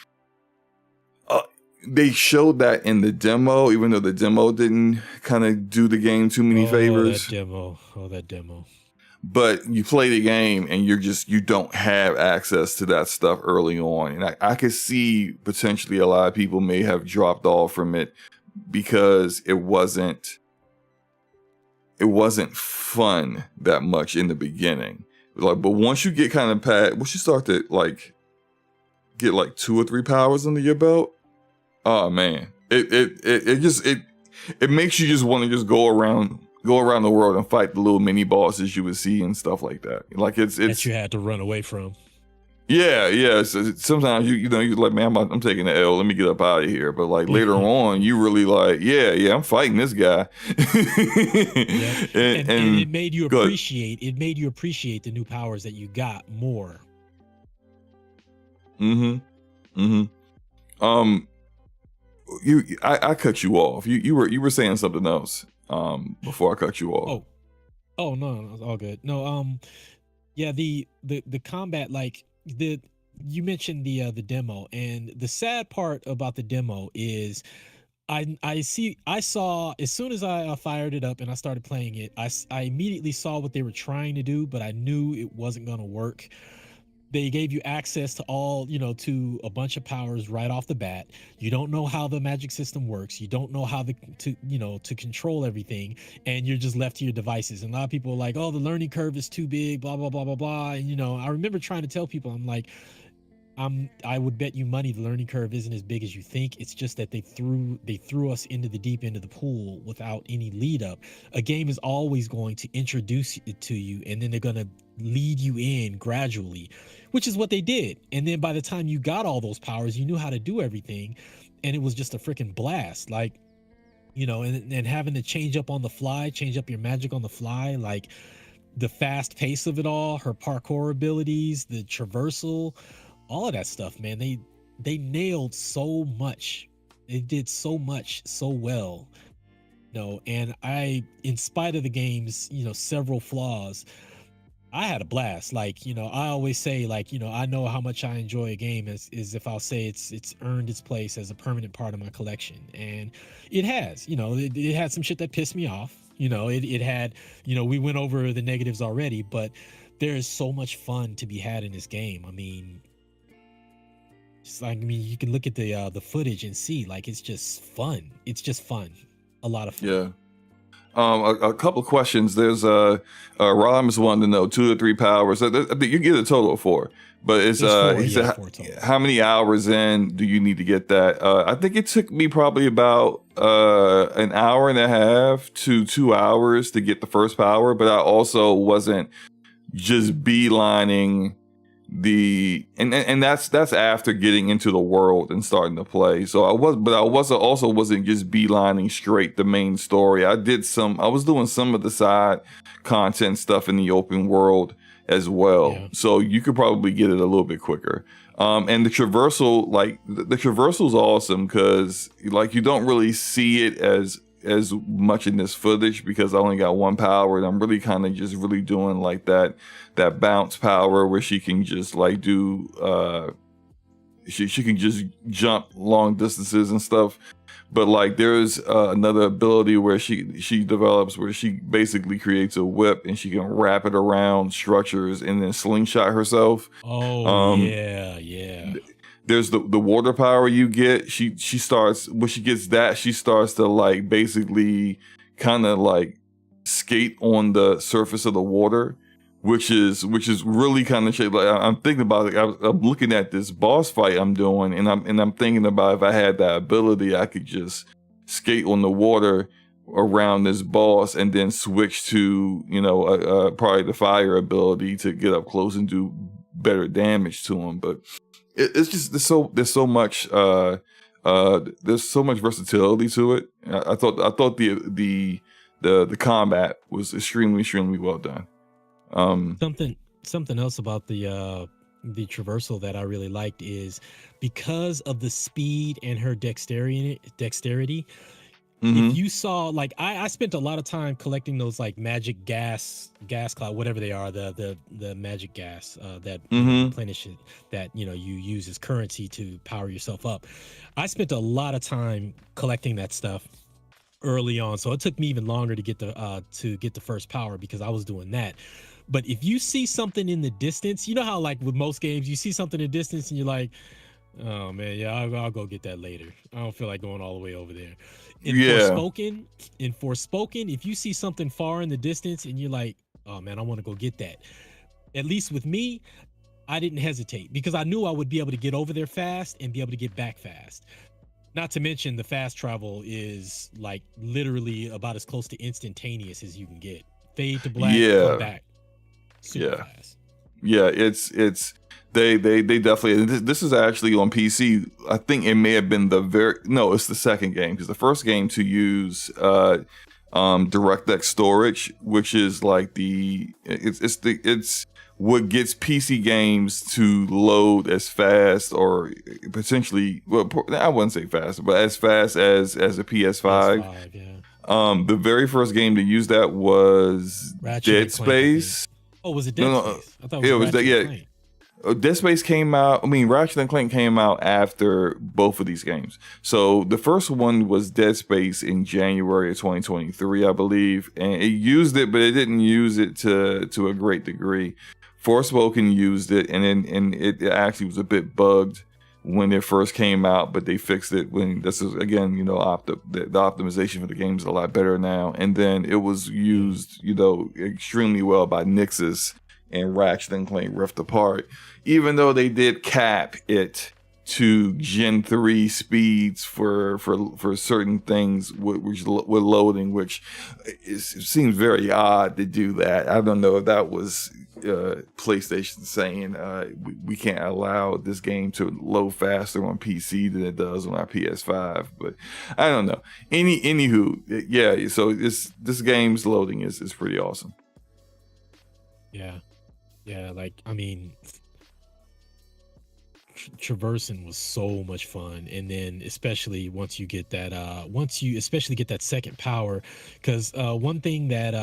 they showed that in the demo, even though the demo didn't kind of do the game too many favors. That demo. But you play the game and you don't have access to that stuff early on. And I could see potentially a lot of people may have dropped off from it because it wasn't fun that much in the beginning. Like, but once you get kind of once you start to like get like 2 or 3 powers under your belt, oh man, it makes you just want to just go around the world and fight the little mini bosses you would see and stuff like that. Like it's that you had to run away from. Yeah. So sometimes you're like, man, I'm taking the L. Let me get up out of here. But like later on, you really like, yeah, I'm fighting this guy. and it made you appreciate. It made you appreciate the new powers that you got more. I cut you off. You were saying something else before I cut you off. Oh no, all good. No, yeah, the combat, like you mentioned the demo, and the sad part about the demo is I saw as soon as I fired it up and I started playing it, I immediately saw what they were trying to do, but I knew it wasn't going to work. They gave you access to to a bunch of powers right off the bat. You don't know how the magic system works. You don't know how to control everything, and you're just left to your devices. And a lot of people are like, "Oh, the learning curve is too big," blah blah blah blah blah. And I remember trying to tell people, I'm like, I would bet you money the learning curve isn't as big as you think. It's just that they threw us into the deep end of the pool without any lead up. A game is always going to introduce it to you, and then they're going to lead you in gradually, which is what they did. And then by the time you got all those powers, you knew how to do everything, and it was just a freaking blast. Like, and having to change up your magic on the fly, like the fast pace of it all, her parkour abilities, the traversal, all of that stuff, man. They nailed so much. They did so much so well. And in spite of the game's, several flaws, I had a blast. Like, I always say, like, I know how much I enjoy a game is if I'll say it's earned its place as a permanent part of my collection. And it has, it had some shit that pissed me off. It had, we went over the negatives already, but there is so much fun to be had in this game. I mean, you can look at the footage and see, like, it's just fun. It's just fun. A lot of fun. Yeah. A couple of questions. There's Ramos wanted to know 2 or 3 powers. I think you get a total of 4, but it's 4, he said, 4 total. How many hours in do you need to get that? I think it took me probably about an hour and a half to 2 hours to get the first power, but I also wasn't just beelining and that's after getting into the world and starting to play. So I also wasn't just beelining straight the main story. I was doing some of the side content stuff in the open world as well. Yeah. So you could probably get it a little bit quicker. And the traversal, like the traversal is awesome because like you don't really see it as much in this footage because I only got 1 power, and I'm really kind of just really doing like that bounce power where she can just like do she can just jump long distances and stuff. But like there's another ability where she develops where she basically creates a whip and she can wrap it around structures and then slingshot herself. Yeah. There's the water power you get. She starts when she gets that, she starts to like basically kind of like skate on the surface of the water, which is really kind of shit. Like I'm thinking about it. I'm looking at this boss fight I'm doing, and I'm thinking about if I had that ability, I could just skate on the water around this boss and then switch to probably the fire ability to get up close and do better damage to him. But it's just there's so much versatility to it. I thought the combat was extremely well done. Something else about the traversal that I really liked is because of the speed and her dexterity, if you saw, like, I spent a lot of time collecting those like magic gas cloud, whatever they are, the magic gas that replenish it, that you use as currency to power yourself up. I spent a lot of time collecting that stuff early on, so it took me even longer to get the first power because I was doing that. But if you see something in the distance, you know how like with most games, you see something in the distance and you're like, oh man, yeah, I'll go get that later. I don't feel like going all the way over there. In Forspoken, if you see something far in the distance and you're like, oh man, I want to go get that. At least with me, I didn't hesitate because I knew I would be able to get over there fast and be able to get back fast. Not to mention the fast travel is like literally about as close to instantaneous as you can get. Fade to black, come back. Super fast. Yeah, it's they definitely. This is actually on PC. I think it may have been it's the second game, because the first game to use DirectX storage, which is like it's what gets PC games to load as fast, or potentially, well, I wouldn't say fast, but as fast as a PS5. PS5, yeah. The very first game to use that was Dead Space. Oh, was it Dead Space? I thought it was Ratchet Dead Space came out. I mean, Ratchet and Clank came out after both of these games. So the first one was Dead Space in January of 2023, I believe, and it used it, but it didn't use it to a great degree. Forspoken used it, and it actually was a bit bugged when it first came out, but they fixed it when this is again, the optimization for the game is a lot better now. And then it was used, extremely well by Nixus and Ratchet and Clank Rift Apart, even though they did cap it to Gen 3 speeds for certain things with loading, which it seems very odd to do that. I don't know if that was PlayStation saying we can't allow this game to load faster on PC than it does on our PS5, but I don't know. Anywho, yeah. So this game's loading is pretty awesome. Yeah, like, I mean, traversing was so much fun, and then especially once you get that second power, because one thing that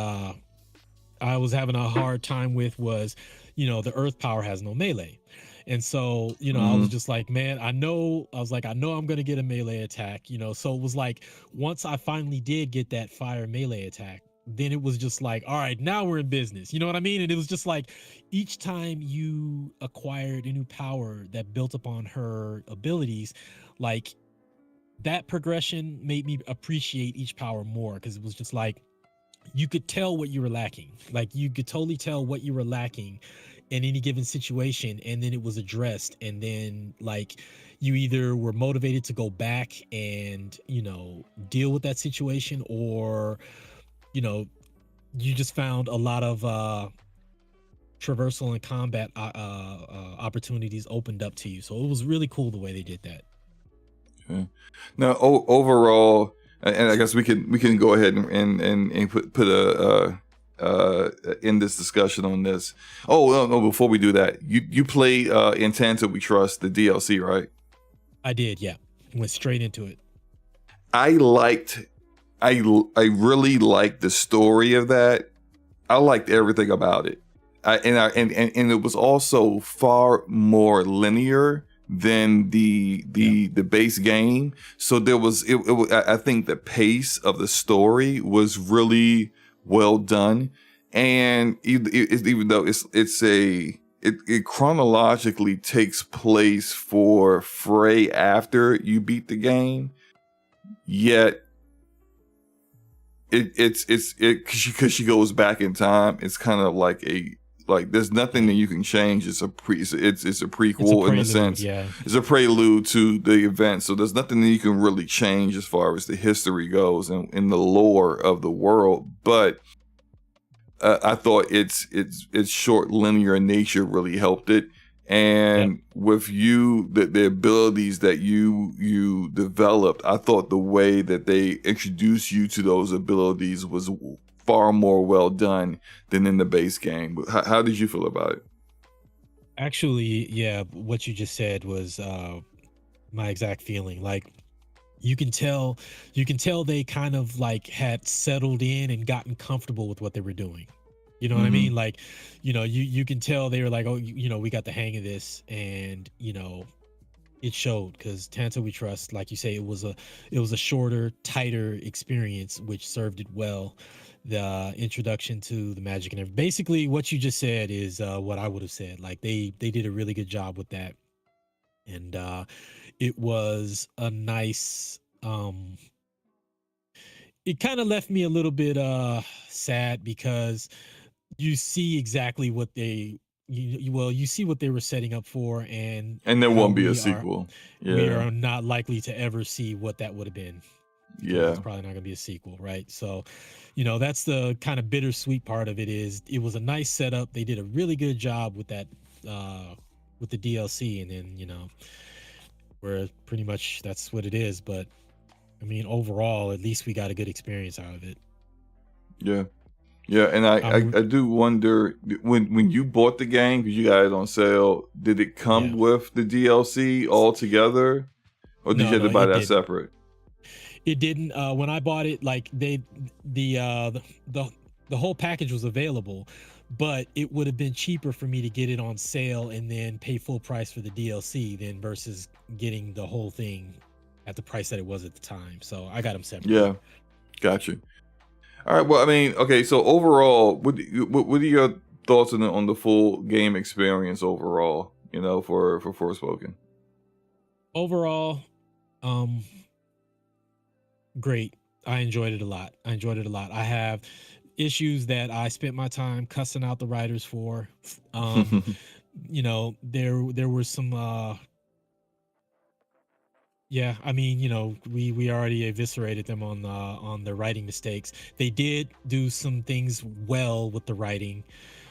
I was having a hard time with was, the earth power has no melee. And so, I was just like, man, I know I'm going to get a melee attack, so it was like, once I finally did get that fire melee attack, then it was just like, all right, now we're in business. You know what I mean? And it was just like, each time you acquired a new power that built upon her abilities, like, that progression made me appreciate each power more, because it was just like, you could tell what you were lacking. Like, you could totally tell what you were lacking in any given situation, and then it was addressed, and then like you either were motivated to go back and deal with that situation, or you just found a lot of traversal and combat opportunities opened up to you. So it was really cool the way they did that. Okay. Now, overall, and I guess we can go ahead and put a in this discussion on this. Oh no! Before we do that, you played In Tanto We Trust, the DLC, right? I did, yeah. Went straight into it. I really liked the story of that. I liked everything about it. And it was also far more linear than the base game. So there was I think the pace of the story was really well done. And even though it chronologically takes place for Frey after you beat the game, yet it's because she goes back in time. It's kind of like there's nothing that you can change. It's a prequel in a sense. Yeah. It's a prelude to the event. So there's nothing that you can really change as far as the history goes and in the lore of the world. But I thought its short linear nature really helped it. And with you, the abilities that you developed, I thought the way that they introduced you to those abilities was far more well done than in the base game. How did you feel about it? Actually, yeah, what you just said was my exact feeling. Like, you can tell they kind of like had settled in and gotten comfortable with what they were doing. You know what I Mm-hmm. mean? Like, you can tell they were like, oh, we got the hang of this, and it showed, because Tanto We Trust, like you say, it was a shorter, tighter experience, which served it well. The introduction to the magic and everything. Basically, what you just said is what I would have said. Like they did a really good job with that, and it was a nice. It kind of left me a little bit sad, because you see exactly what they you see what they were setting up for, and And there how won't be a sequel. we Yeah. are not likely to ever see what that would have been, because Yeah. it's probably not going to be a sequel, right? So, that's the kind of bittersweet part of it. Is it was a nice setup. They did a really good job with that, with the DLC, and then where pretty much that's what it is. But I mean, overall, at least we got a good experience out of it. Yeah. Yeah, and I do wonder, when you bought the game, because you got it on sale, did it come with the DLC altogether, or did you have to buy that separate? It didn't. When I bought it, like the whole package was available, but it would have been cheaper for me to get it on sale and then pay full price for the DLC than versus getting the whole thing at the price that it was at the time. So I got them separate. Yeah, got you. All right. Well, I mean, okay. So overall, what are your thoughts on the full game experience overall? For Forspoken. Overall, great. I enjoyed it a lot. I have issues that I spent my time cussing out the writers for. There were some. Yeah, I mean, we already eviscerated them on the writing mistakes. They did do some things well with the writing.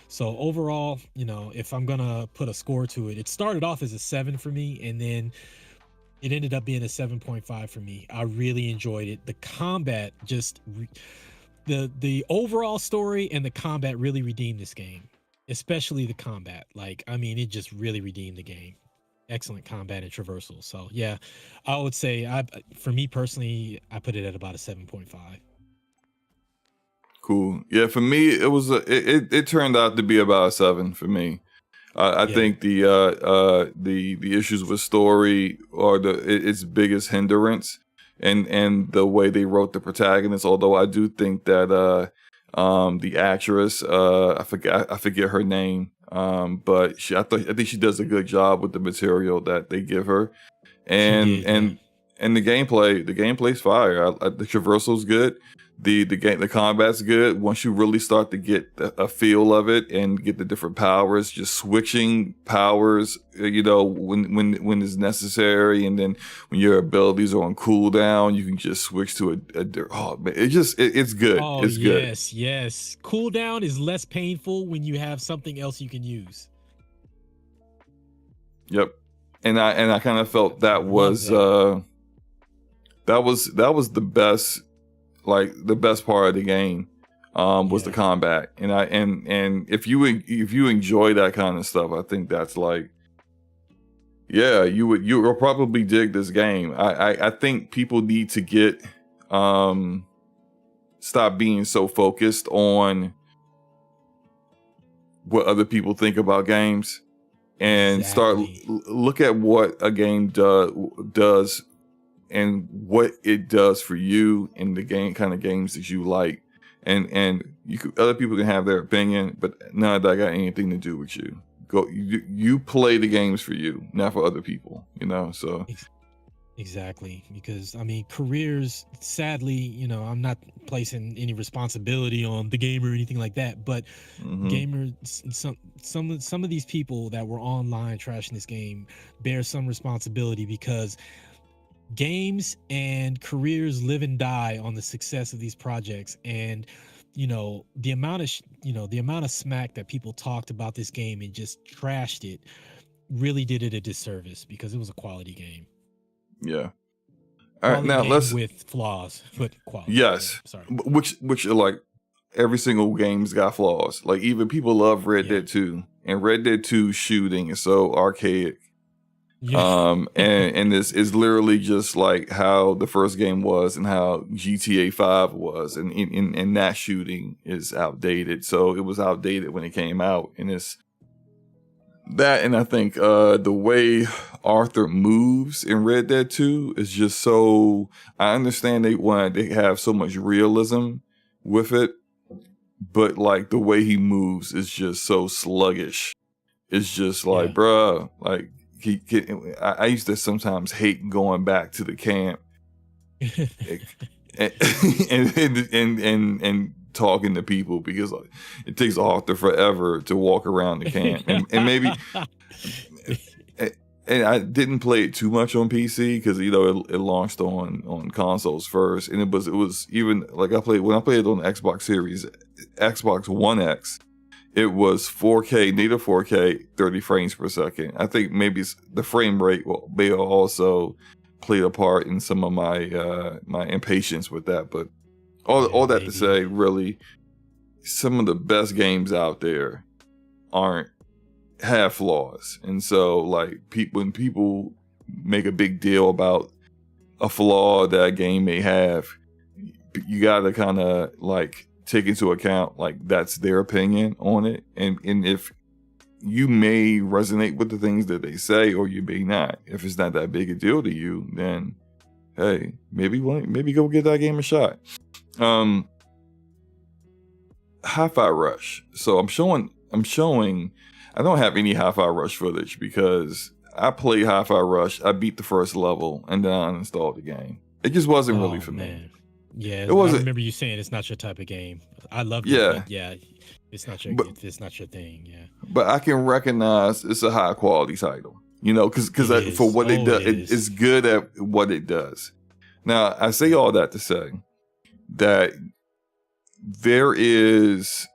So overall, if I'm gonna put a score to it, it started off as a 7 for me, and then it ended up being a 7.5 for me. I really enjoyed it. The combat the overall story and the combat really redeemed this game, especially the combat. Like, I mean, it just really redeemed the game. Excellent combat and traversal. So yeah, I would say for me personally, I put it at about a 7.5. Cool. Yeah, for me, it turned out to be about a 7 for me. I think the issues with story are its biggest hindrance, and the way they wrote the protagonist. Although I do think that the actress, I forget her name, but I think she does a good job with the material that they give her, and the gameplay's fire. The traversal's good. The combat's good. Once you really start to get a feel of it and get the different powers, just switching powers, when it's necessary, and then when your abilities are on cooldown, you can just switch to oh man, it's good. Oh, it's good. Yes. Cooldown is less painful when you have something else you can use. Yep. And I kind of felt that was the best. Like, the best part of the game was the combat, and if you enjoy that kind of stuff, I think that's like, yeah, you'll probably dig this game. I think people need to get stop being so focused on what other people think about games, and start look at what a game does and what it does for you in the game, kind of games that you like, and other people can have their opinion, but none of that got anything to do with you. You play the games for you, not for other people. So exactly, because I mean, careers. Sadly, I'm not placing any responsibility on the gamer or anything like that, but gamers, some of these people that were online trashing this game bear some responsibility, because games and careers live and die on the success of these projects. And the amount of smack that people talked about this game and just trashed it really did it a disservice, because it was a quality game. Yeah. All right, now let's, with flaws, but quality. Yes. Sorry. Which are like, every single game's got flaws. Like, even people love Red Dead 2, and Red Dead 2 shooting is so archaic. Yeah. And this is literally just like how the first game was and how GTA 5 was, and that shooting is outdated. So it was outdated when it came out, and it's that, and I think the way Arthur moves in Red Dead 2 is just so. I understand they have so much realism with it, but like the way he moves is just so sluggish. It's just like, Yeah. bruh, like I used to sometimes hate going back to the camp and and talking to people because like, it takes Arthur forever to walk around the camp, and maybe. And I didn't play it too much on PC because it launched on consoles first, and it was even like when I played it on Xbox Series, Xbox One X, it was 4K, native 4K, 30 frames per second. I think maybe the frame rate may also played a part in some of my my impatience with that. But all that to say, really, some of the best games out there have flaws, and so like when people make a big deal about a flaw that a game may have, you gotta kind of like take into account like that's their opinion on it, and if you may resonate with the things that they say or you may not. If it's not that big a deal to you, then hey, maybe go get that game a shot. Hi-Fi Rush. So I'm showing I don't have any Hi-Fi Rush footage because I played Hi-Fi Rush, I beat the first level, and then I uninstalled the game. It just wasn't really for me. Yeah, it wasn't. I remember you saying it's not your type of game. I loved it, but yeah, it's not your thing. Yeah, but I can recognize it's a high quality title, because for what it does, it's good at what it does. Now I say all that to say that there's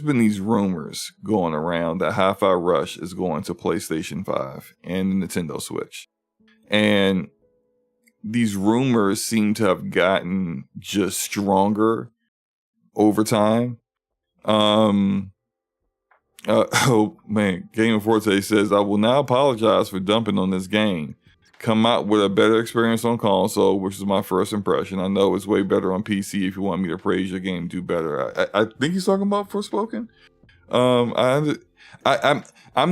been these rumors going around that Hi-Fi Rush is going to PlayStation 5 and the Nintendo Switch. And these rumors seem to have gotten just stronger over time. Oh man, Game of Forte says, I will now apologize for dumping on this game. Come out with a better experience on console, which is my first impression. I know it's way better on PC. If you want me to praise your game, do better. I think he's talking about Forspoken. I'm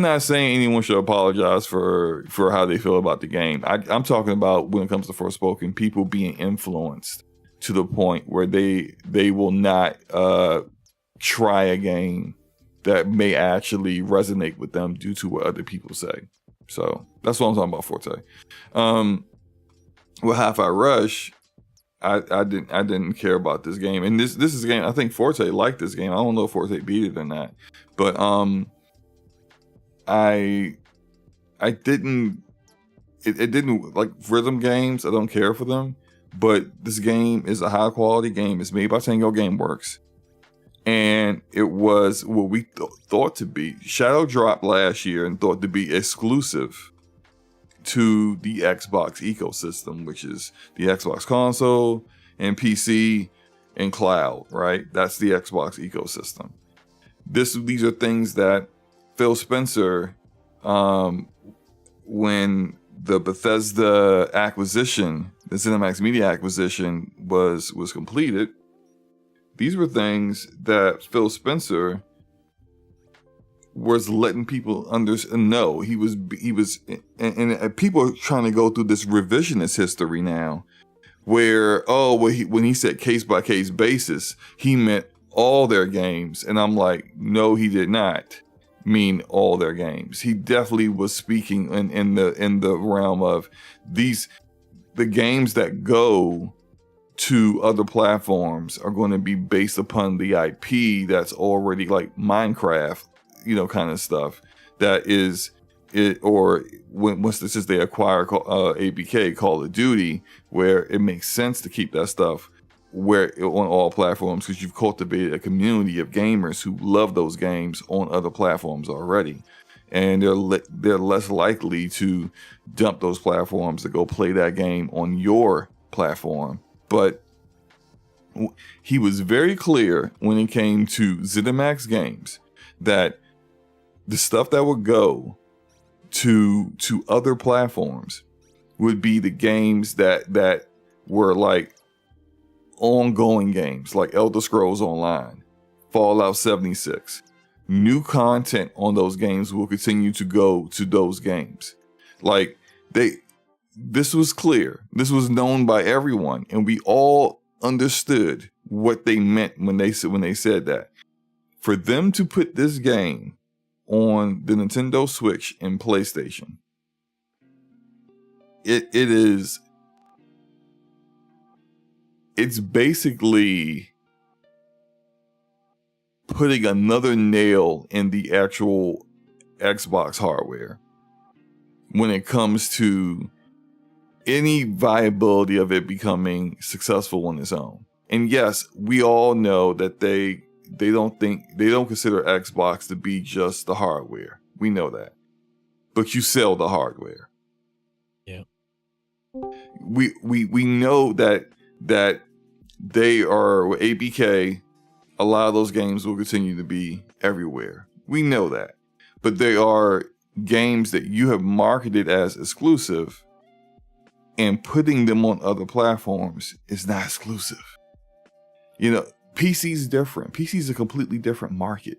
not saying anyone should apologize for how they feel about the game. I'm talking about when it comes to Forspoken, people being influenced to the point where they will not try a game that may actually resonate with them due to what other people say. So that's what I'm talking about, Forte. With Hi-Fi Rush, I didn't care about this game, and this is a game I think Forte liked this game. I don't know if Forte beat it or not, but I didn't. It didn't like rhythm games. I don't care for them, but this game is a high quality game. It's made by Tango Gameworks. And it was what we thought to be. Shadow dropped last year and thought to be exclusive to the Xbox ecosystem, which is the Xbox console and PC and cloud, right? That's the Xbox ecosystem. These are things that Phil Spencer, when the Bethesda acquisition, the ZeniMax Media acquisition was completed, these were things that Phil Spencer was letting people know. He was, and people are trying to go through this revisionist history now, where when he said case by case basis, he meant all their games, and I'm like, no, he did not mean all their games. He definitely was speaking in the realm of the games that go to other platforms are going to be based upon the IP that's already like Minecraft, kind of stuff that is it, or once they acquire ABK, Call of Duty, where it makes sense to keep that stuff on all platforms because you've cultivated a community of gamers who love those games on other platforms already, and they're less likely to dump those platforms to go play that game on your platform. But he was very clear when it came to ZeniMax games that the stuff that would go to other platforms would be the games that were like ongoing games, like Elder Scrolls Online, Fallout 76. New content on those games will continue to go to those games. Like this was clear. This was known by everyone, and we all understood what they meant when they said that. For them to put this game on the Nintendo Switch and PlayStation, it's basically putting another nail in the actual Xbox hardware when it comes to any viability of it becoming successful on its own. And yes, we all know that they don't consider Xbox to be just the hardware. We know that. But you sell the hardware. Yeah. We know that they are with ABK, a lot of those games will continue to be everywhere. We know that. But they are games that you have marketed as exclusive, and putting them on other platforms is not exclusive. You know, PC's different. PC's a completely different market.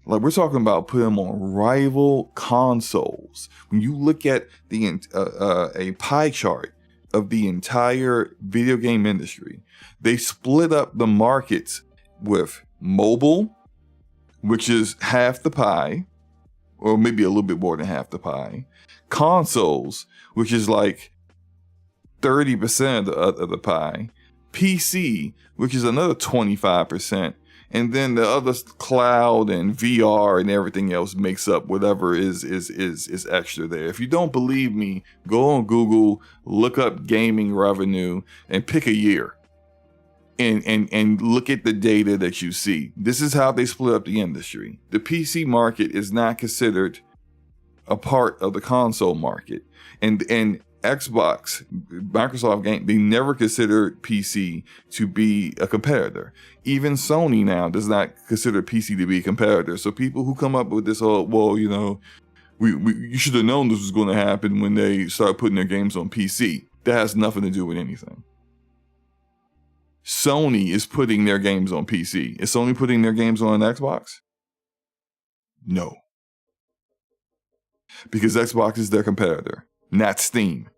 Like, we're talking about putting them on rival consoles. When you look at a pie chart of the entire video game industry, they split up the markets with mobile, which is half the pie, or maybe a little bit more than half the pie. Consoles, which is like 30% of the pie. PC, which is another 25%. And then the other cloud and VR and everything else makes up whatever is extra there. If you don't believe me, go on Google, look up gaming revenue, and pick a year. And look at the data that you see. This is how they split up the industry. The PC market is not considered a part of the console market. And Xbox, Microsoft game, they never considered PC to be a competitor. Even Sony now does not consider PC to be a competitor. So people who come up with this, you should have known this was going to happen when they started putting their games on PC. That has nothing to do with anything. Sony is putting their games on PC. Is Sony putting their games on Xbox? No. Because Xbox is their competitor, not Steam.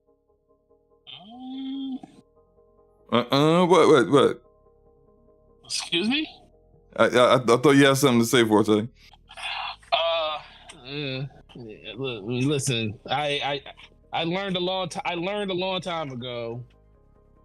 What? Excuse me? I thought you had something to say, Forte. Listen, I learned a long time ago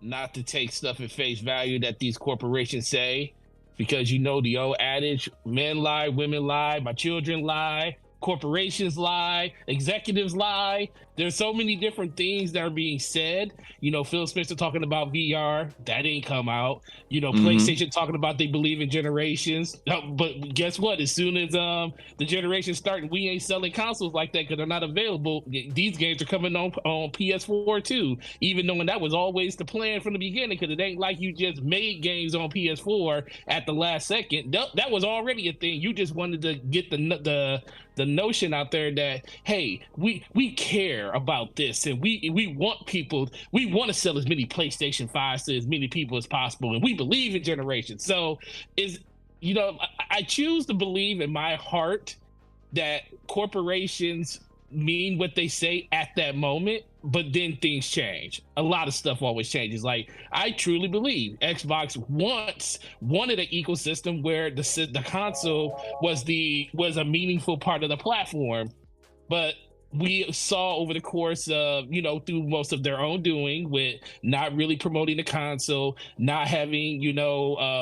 not to take stuff at face value that these corporations say, because you know the old adage, men lie, women lie, my children lie, corporations lie, executives lie. There's so many different things that are being said. You know, Phil Spencer talking about VR, that ain't come out. You know, PlayStation talking about they believe in generations. But guess what? As soon as the generations start, we ain't selling consoles like that because they're not available. These games are coming on PS4 too, even knowing that was always the plan from the beginning, because it ain't like you just made games on PS4 at the last second. That was already a thing. You just wanted to get the notion out there that, hey, we care about this, and we want to sell as many PlayStation 5s to as many people as possible, and we believe in generations. So I choose to believe in my heart that corporations mean what they say at that moment, but then things change. A lot of stuff always changes. Like, I truly believe Xbox once wanted an ecosystem where the console was a meaningful part of the platform, but we saw over the course of, through most of their own doing, with not really promoting the console, not having,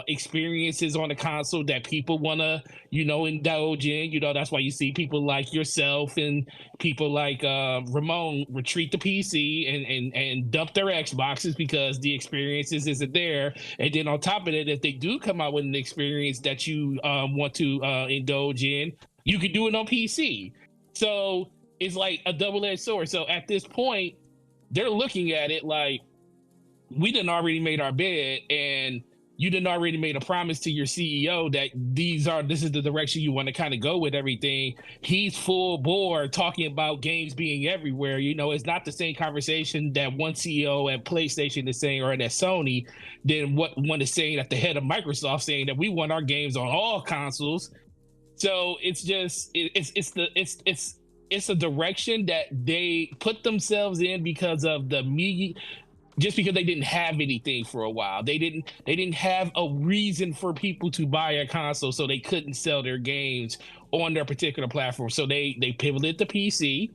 experiences on the console that people want to, indulge in. That's why you see people like yourself and people like Ramon retreat to PC and dump their Xboxes because the experiences isn't there. And then on top of it, if they do come out with an experience that you want to indulge in, you could do it on PC. So it's like a double-edged sword. So at this point, they're looking at it like, we done already made our bed, and you didn't already made a promise to your CEO that this is the direction you want to kind of go with everything. He's full bore talking about games being everywhere. You know, it's not the same conversation that one CEO at PlayStation is saying or at Sony than what one is saying at the head of Microsoft, saying that we want our games on all consoles. So it's just it's a direction that they put themselves in because of the media, just because they didn't have anything for a while. They didn't have a reason for people to buy a console, so they couldn't sell their games on their particular platform. So they pivoted to PC.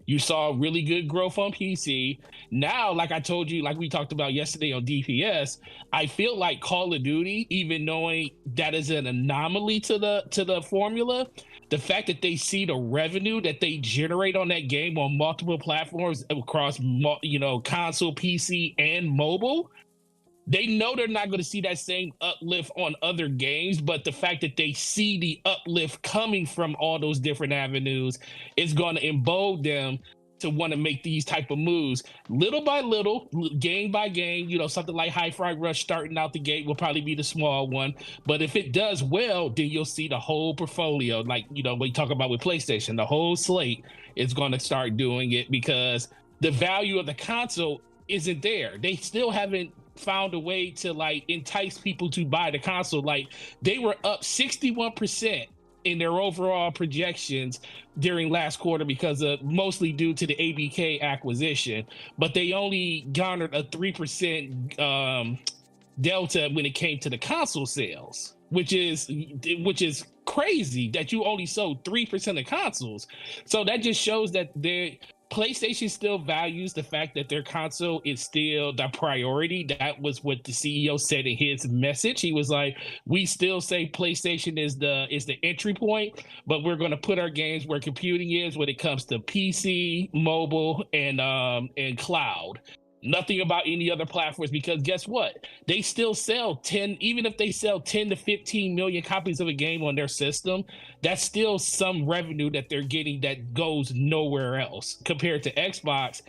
You saw really good growth on PC. Now, like I told you, like we talked about yesterday on DPS, I feel like Call of Duty, even knowing that is an anomaly to the formula, the fact that they see the revenue that they generate on that game on multiple platforms across, console, PC, and mobile, they know they're not going to see that same uplift on other games, but the fact that they see the uplift coming from all those different avenues is going to embolden them to want to make these type of moves little by little, game by game. Something like Hi-Fi Rush starting out the gate will probably be the small one, but if it does well, then you'll see the whole portfolio, like we talk about with PlayStation, the whole slate is going to start doing it, because the value of the console isn't there. They still haven't found a way to like entice people to buy the console. Like, they were up 61% in their overall projections during last quarter because of mostly due to the ABK acquisition, but they only garnered a 3% delta when it came to the console sales, which is crazy that you only sold 3% of consoles. So that just shows that PlayStation still values the fact that their console is still the priority. That was what the CEO said in his message. He was like, we still say PlayStation is the entry point, but we're going to put our games where computing is when it comes to PC, mobile, and cloud. Nothing about any other platforms, because guess what? They still sell 10, even if they sell 10 to 15 million copies of a game on their system, that's still some revenue that they're getting that goes nowhere else compared to Xbox.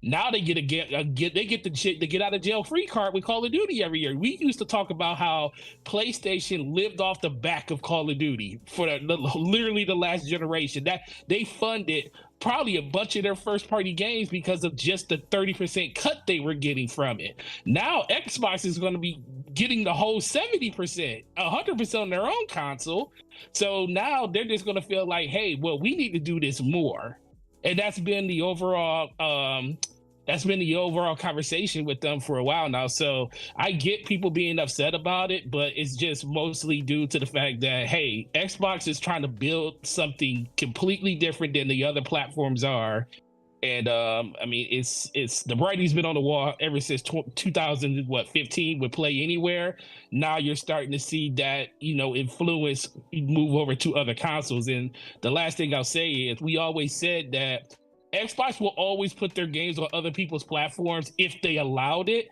Now they get the get out of jail free card with Call of Duty every year. We used to talk about how PlayStation lived off the back of Call of Duty for literally the last generation. That they funded probably a bunch of their first party games because of just the 30% cut they were getting from it. Now Xbox is going to be getting the whole 70%, 100% on their own console. So now they're just going to feel like, hey, well, we need to do this more. And that's been the overall conversation with them for a while now. So I get people being upset about it, but it's just mostly due to the fact that, hey, Xbox is trying to build something completely different than the other platforms are. And it's the writing's been on the wall ever since 2015 with Play Anywhere. Now you're starting to see that influence move over to other consoles. And the last thing I'll say is, we always said that Xbox will always put their games on other people's platforms if they allowed it.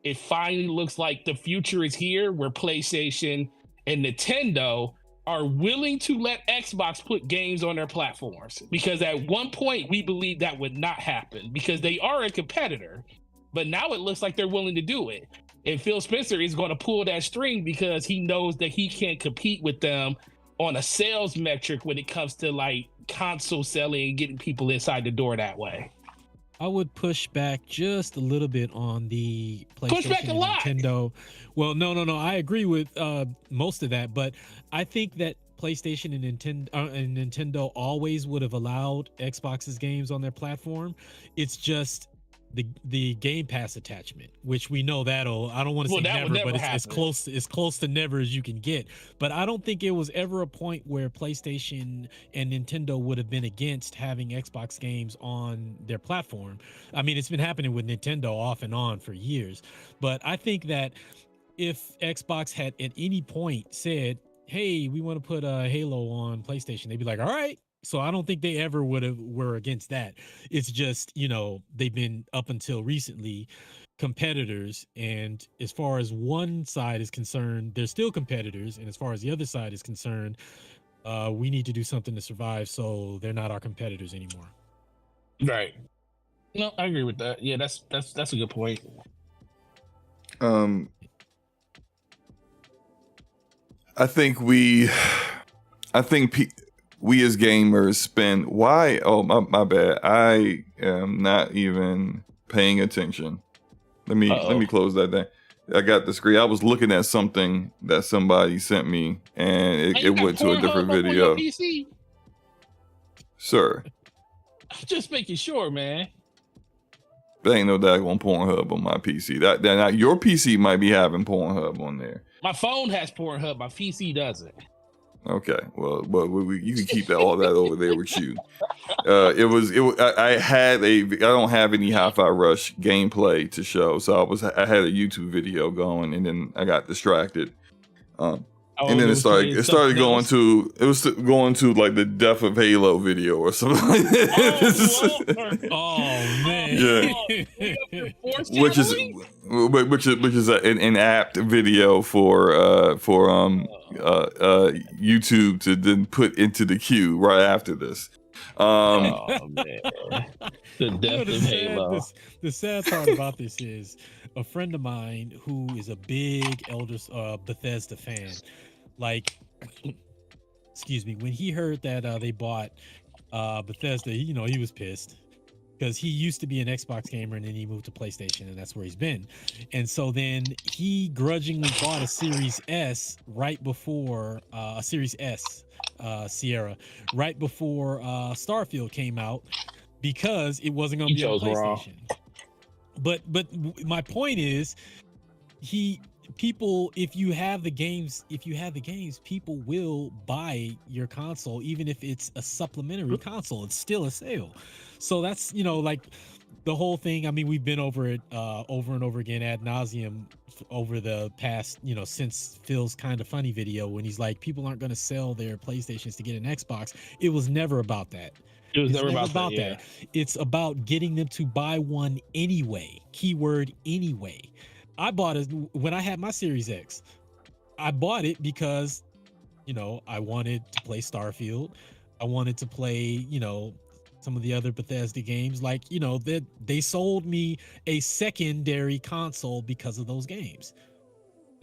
It finally looks like the future is here, where PlayStation and Nintendo are willing to let Xbox put games on their platforms, because at one point we believed that would not happen because they are a competitor, but now it looks like they're willing to do it. And Phil Spencer is going to pull that string because he knows that he can't compete with them on a sales metric when it comes to like console selling and getting people inside the door that way. I would push back just a little bit on the PlayStation Push back a lot. Nintendo. Well, no. I agree with most of that, but I think that PlayStation and Nintendo always would have allowed Xbox's games on their platform. It's just the Game Pass attachment, which we know I don't want to say never, but it's close to never as you can get. But I don't think it was ever a point where PlayStation and Nintendo would have been against having Xbox games on their platform. I mean, it's been happening with Nintendo off and on for years. But I think that if Xbox had at any point said, hey, we want to put Halo on PlayStation, they'd be like, all right. So I don't think they ever were against that. It's just, they've been up until recently competitors. And as far as one side is concerned, they're still competitors. And as far as the other side is concerned, we need to do something to survive. So they're not our competitors anymore. Right. No, I agree with that. Yeah, that's a good point. I think we as gamers spend why? Oh my bad. I am not even paying attention. Let me close that down. I got the screen. I was looking at something that somebody sent me, and it went to a different video. PC? Sir, Just making sure, man. there ain't no daggone Pornhub on my PC. That now your PC might be having Pornhub on there. My phone has Pornhub. My PC doesn't. Okay, well, you can keep all that over there with you. I don't have any Hi-Fi Rush gameplay to show, so I had a YouTube video going, and then I got distracted. And then it started going to like the Death of Halo video or something like that. Oh man! Yeah, which is an apt video for YouTube to then put into the queue right after this. Oh man! The Death of Halo. The sad part about this is a friend of mine who is a big Bethesda fan. Like, excuse me, when he heard that they bought Bethesda, he was pissed because he used to be an Xbox gamer and then he moved to PlayStation and that's where he's been. And so then he grudgingly bought a Series S right before a Series S Sierra right before Starfield came out because it wasn't going to be on PlayStation. But my point is, people, if you have the games, people will buy your console, even if it's a supplementary console. It's still a sale. So that's, like the whole thing. I mean, we've been over it over and over again ad nauseum over the past, since Phil's Kind of Funny video when he's like, people aren't going to sell their PlayStations to get an Xbox. It was never about that. It was never about that. Yeah. It's about getting them to buy one anyway. Keyword anyway. I bought it when I had my Series X. I bought it because, I wanted to play Starfield. I wanted to play, some of the other Bethesda games. Like, they sold me a secondary console because of those games.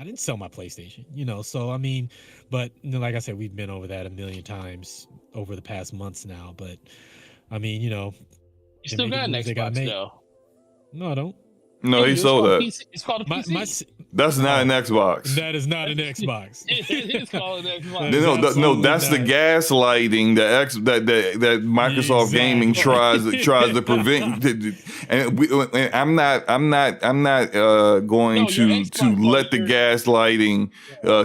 I didn't sell my PlayStation, so I mean, but like I said, we've been over that a million times over the past months now. But I mean, you still got an Xbox though. No, I don't. No, he sold that. It's called a PC. That's not an Xbox. That is not an Xbox. It's called an Xbox. No, that's the gaslighting that Microsoft Gaming tries to prevent. And I'm not going to let the gaslighting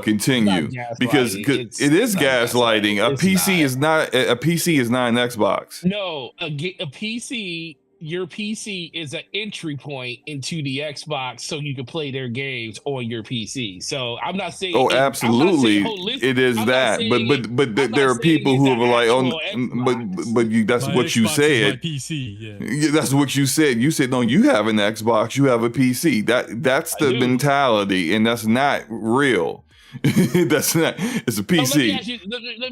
continue because it is gaslighting. A PC is not an Xbox. No, a PC. Your PC is an entry point into the Xbox so you can play their games on your PC. So I'm not saying absolutely it is that, but there are people who are like, that's what Xbox you said. PC, yeah. That's what you said. You said no, you have an Xbox, you have a PC. That's the mentality, and that's not real. That's not. It's a PC. So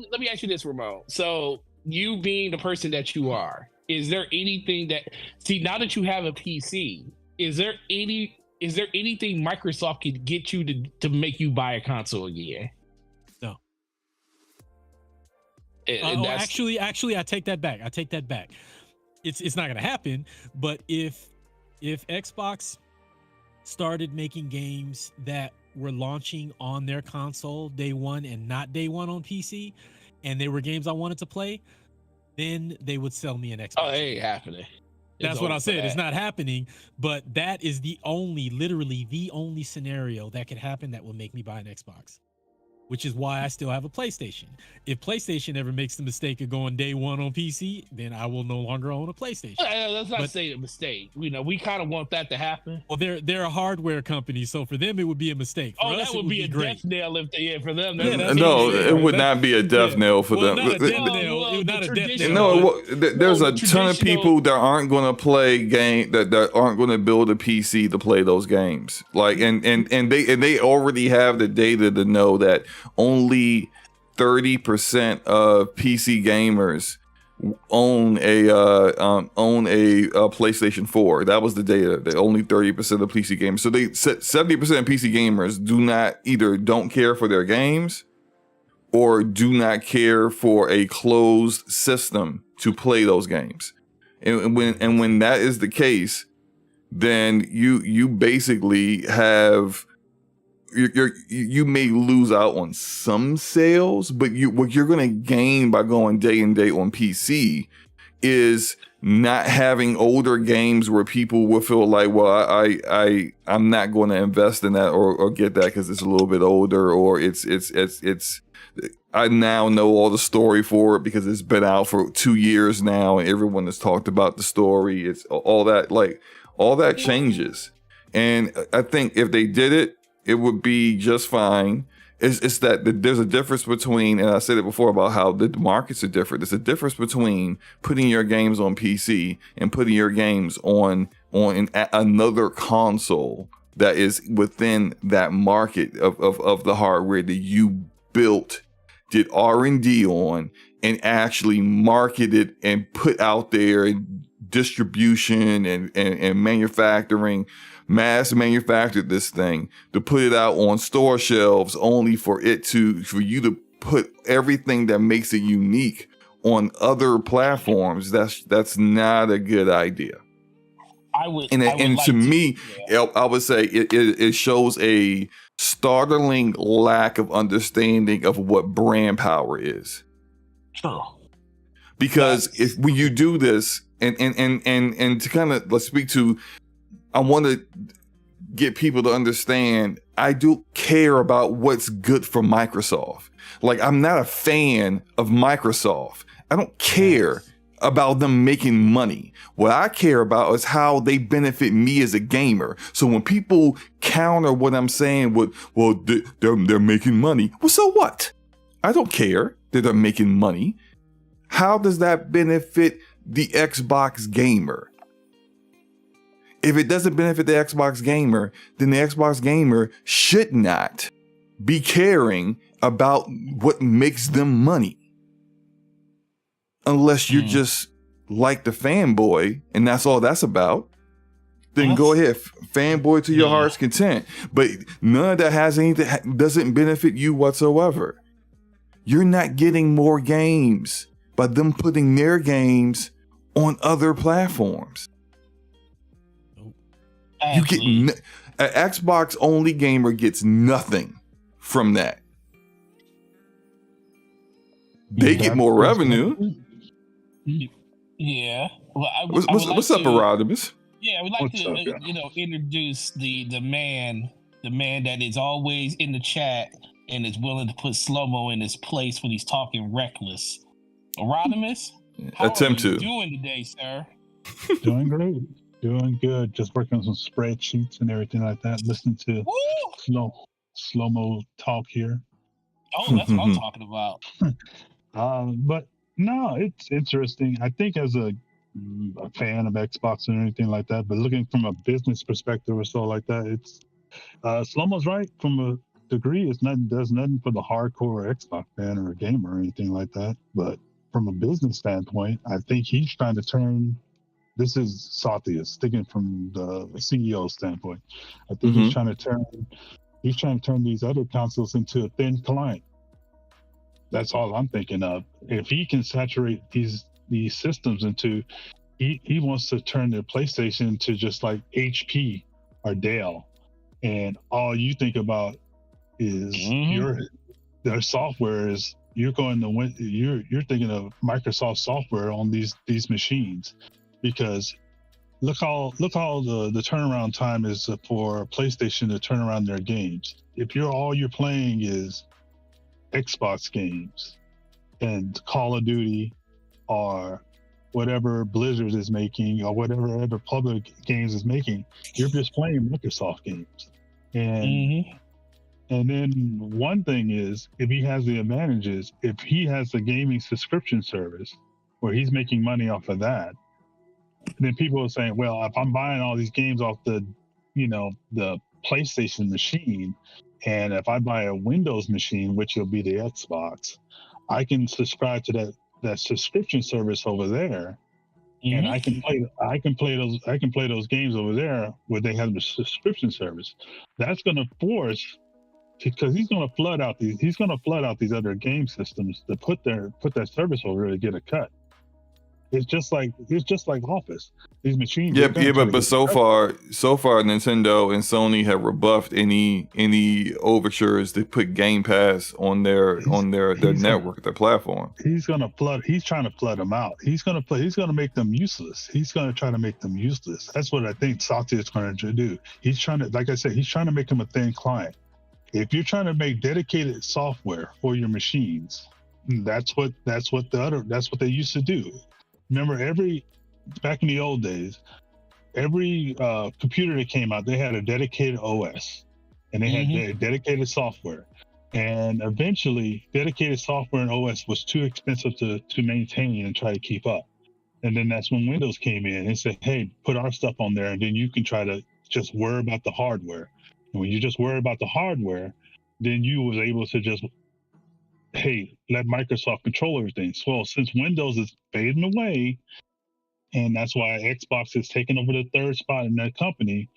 let me ask you this, Ramon. So you being the person that you are. Is there anything now that you have a PC, is there anything Microsoft could get you to make you buy a console again? No. Actually, I take that back. It's not gonna happen. But if Xbox started making games that were launching on their console day one and not day one on PC, and they were games I wanted to play, then they would sell me an Xbox. Oh, it ain't happening. That's what I said. It's not happening, but that is literally the only scenario that could happen that will make me buy an Xbox, which is why I still have a PlayStation. If PlayStation ever makes the mistake of going day one on PC, then I will no longer own a PlayStation. Let's not say a mistake. We kind of want that to happen. Well, they're a hardware company, so for them it would be a mistake. For us, that would be a great death nail for them. No, it would not be a death nail for them. Not a death nail. Not a death nail. No, there's a ton of people that aren't going to play that aren't going to build a PC to play those games. Like, and they already have the data to know that only 30% of PC gamers own a PlayStation 4. That was the data. That only 30% of PC gamers. So they said 70% of PC gamers don't care for their games, or do not care for a closed system to play those games. And when that is the case, then you basically have you may lose out on some sales, but what you're going to gain by going day and day on PC is not having older games where people will feel like, well, I'm not going to invest in that or get that because it's a little bit older, or it's I now know all the story for it because it's been out for 2 years now and everyone has talked about the story. It's all that, like, all that changes. And I think if they did it, it would be just fine. It's that there's a difference between, and I said it before about how the markets are different. There's a difference between putting your games on PC and putting your games on another console that is within that market of the hardware that you built, did R&D on, and actually marketed and put out there in distribution and manufacturing, mass manufactured this thing to put it out on store shelves only for you to put everything that makes it unique on other platforms. That's not a good idea. I would say it shows a startling lack of understanding of what brand power is. True. Because when you do this, and to kind of, let's speak to, I want to get people to understand, I do care about what's good for Microsoft. Like, I'm not a fan of Microsoft. I don't care about them making money. What I care about is how they benefit me as a gamer. So when people counter what I'm saying with, well, they're making money. Well, so what? I don't care that they're making money. How does that benefit the Xbox gamer? If it doesn't benefit the Xbox gamer, then the Xbox gamer should not be caring about what makes them money. Unless you're just like the fanboy and that's all that's about, then go ahead, fanboy to your heart's content. But none of that has anything, doesn't benefit you whatsoever. You're not getting more games by them putting their games on other platforms. You get an Xbox only gamer gets nothing from that. They get more revenue. Yeah. Well, what's up, Erodimus? Yeah, we'd like to introduce the man that is always in the chat and is willing to put SloMo in his place when he's talking reckless. Erodimus, how are you doing today, sir? Doing great. Doing good. Just working on some spreadsheets and everything like that. Listening to SloMo talk here. Oh, that's what I'm talking about. But no, it's interesting. I think as a fan of Xbox and anything like that, but looking from a business perspective or so like that, it's SloMo's right from a degree. Does nothing for the hardcore Xbox fan or a gamer or anything like that. But from a business standpoint, I think he's trying to turn. This is Satya, sticking from the CEO standpoint. I think he's trying to turn these other consoles into a thin client. That's all I'm thinking of. If he can saturate these systems into, he wants to turn the PlayStation into just like HP or Dell, and all you think about is their software is you're thinking of Microsoft software on these machines. Because look how the turnaround time is for PlayStation to turn around their games. If all you're playing is Xbox games and Call of Duty or whatever Blizzard is making or whatever other public games is making, you're just playing Microsoft games. And then one thing is, if he has the advantages, if he has a gaming subscription service where he's making money off of that, then people are saying, well, if I'm buying all these games off the PlayStation machine, and if I buy a Windows machine, which will be the Xbox, I can subscribe to that subscription service over there, and I can play those games over there where they have the subscription service. That's going to force because he's going to flood out these other game systems to put that service over to get a cut. It's just like Office. These machines. Yeah, but so far Nintendo and Sony have rebuffed any overtures to put Game Pass on their network, their platform. He's trying to flood them out. He's gonna make them useless. He's gonna try to make them useless. That's what I think Satya is going to do. He's trying to, like I said, he's trying to make them a thin client. If you're trying to make dedicated software for your machines, that's what they used to do. Remember, back in the old days, every computer that came out, they had a dedicated OS, and they had dedicated software. And eventually, dedicated software and OS was too expensive to maintain and try to keep up. And then that's when Windows came in and said, "Hey, put our stuff on there, and then you can try to just worry about the hardware." And when you just worry about the hardware, then you was able to just, hey, let Microsoft control everything. So since Windows is fading away, and that's why Xbox is taking over the third spot in that company,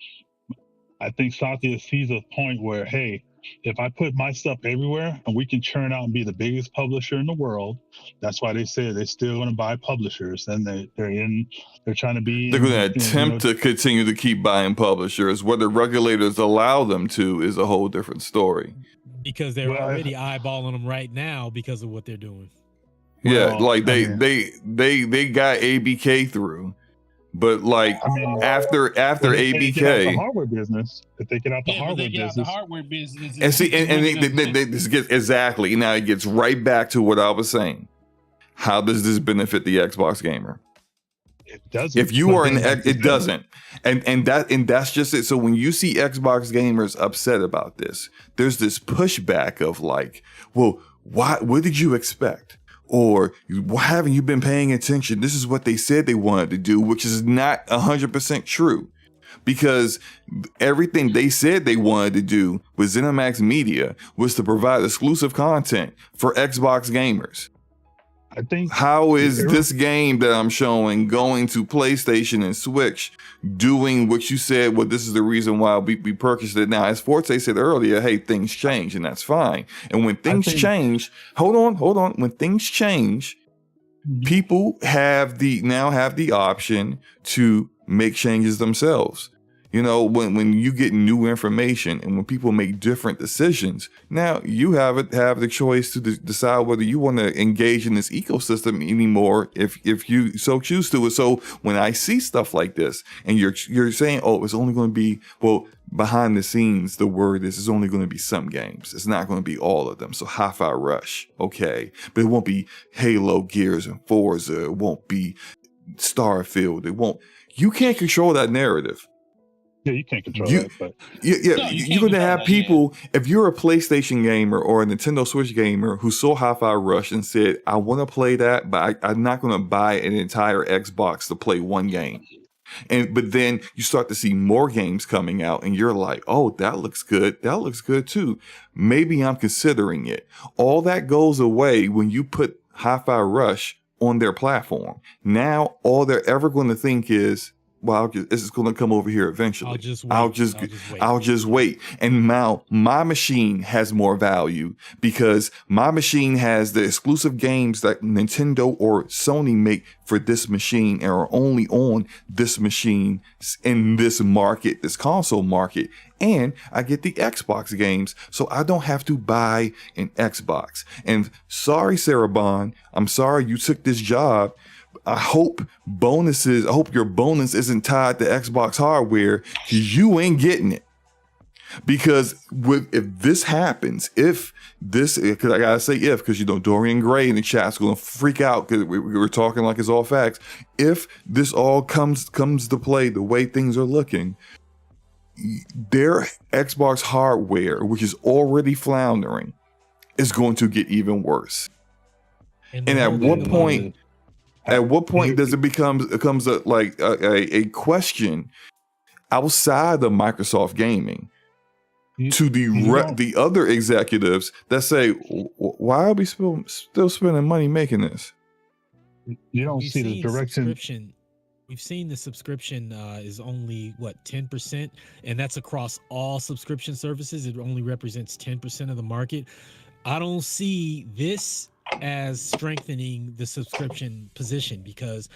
I think Satya sees a point where, hey, if I put my stuff everywhere and we can churn out and be the biggest publisher in the world, that's why they say they're still going to buy publishers, and they're trying to be. They're going to attempt to continue to keep buying publishers. Whether regulators allow them to is a whole different story. Because they're already eyeballing them right now because of what they're doing. Yeah, like they got ABK through, but like after ABK, the hardware business, if they get out the hardware business, and see, this gets exactly now it gets right back to what I was saying. How does this benefit the Xbox gamer? It doesn't. If you are it doesn't, and that's just it. So when you see Xbox gamers upset about this, there's this pushback of like, well, what did you expect? Or why haven't you been paying attention? This is what they said they wanted to do, which is not 100% true, because everything they said they wanted to do with ZeniMax Media was to provide exclusive content for Xbox gamers. I think. How is this game that I'm showing going to PlayStation and Switch doing what you said? Well, this is the reason why we purchased it. Now, as Forte said earlier, hey, things change, and that's fine. And when things change, hold on. When things change, people have the option to make changes themselves. You know, when you get new information and when people make different decisions, now you have the choice to decide whether you want to engage in this ecosystem anymore if you so choose to. So when I see stuff like this and you're saying, oh, it's only going to be, well, behind the scenes, the word is it's only going to be some games. It's not going to be all of them. So Hi-Fi Rush, okay, but it won't be Halo, Gears, and Forza. It won't be Starfield. It won't. You can't control that narrative. Yeah, you can't control that. But you're going to have people, if you're a PlayStation gamer or a Nintendo Switch gamer who saw Hi-Fi Rush and said, I want to play that, but I'm not going to buy an entire Xbox to play one game. But then you start to see more games coming out and you're like, oh, that looks good. That looks good too. Maybe I'm considering it. All that goes away when you put Hi-Fi Rush on their platform. Now, all they're ever going to think is, well, this is going to come over here eventually. I'll just wait. And now my machine has more value because my machine has the exclusive games that Nintendo or Sony make for this machine and are only on this machine in this market, this console market. And I get the Xbox games, so I don't have to buy an Xbox. And sorry, Sarah Bond, I'm sorry you took this job. I hope your bonus isn't tied to Xbox hardware, because you ain't getting it. Because if this happens, because I gotta say because Dorian Gray in the chat's gonna freak out because we were talking like it's all facts. If this all comes to play the way things are looking, their Xbox hardware, which is already floundering, is going to get even worse. And at what point? At what point does it becomes a question outside of Microsoft gaming to the other executives that say, why are we still spending money making this? You don't see the direction. we've seen the subscription is only what 10%, and that's across all subscription services. It only represents 10% of the market. I don't see this as strengthening the subscription position, because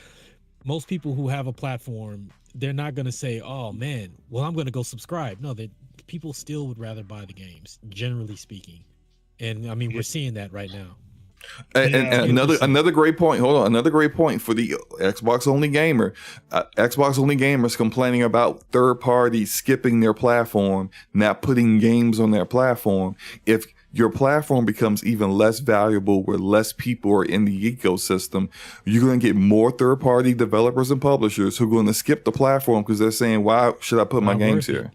most people who have a platform, they're not going to say, oh man, well, I'm going to go subscribe. No, that people still would rather buy the games, generally speaking. And I mean, we're seeing that right now. And, Yeah, and another great point. Hold on, another great point for the Xbox only gamer. Xbox only gamers complaining about third parties skipping their platform, not putting games on their platform. If your platform becomes even less valuable where less people are in the ecosystem, you're going to get more third party developers and publishers who are going to skip the platform because they're saying, why should I put my games here?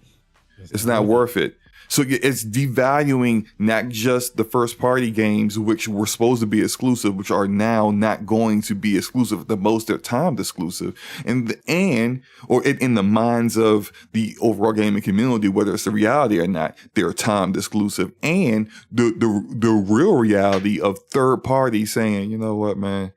It's not worth it. So it's devaluing not just the first party games, which were supposed to be exclusive, which are now not going to be exclusive. The most they're timed exclusive, in the minds of the overall gaming community, whether it's the reality or not, they're timed exclusive. And the real reality of third party saying, you know what, man,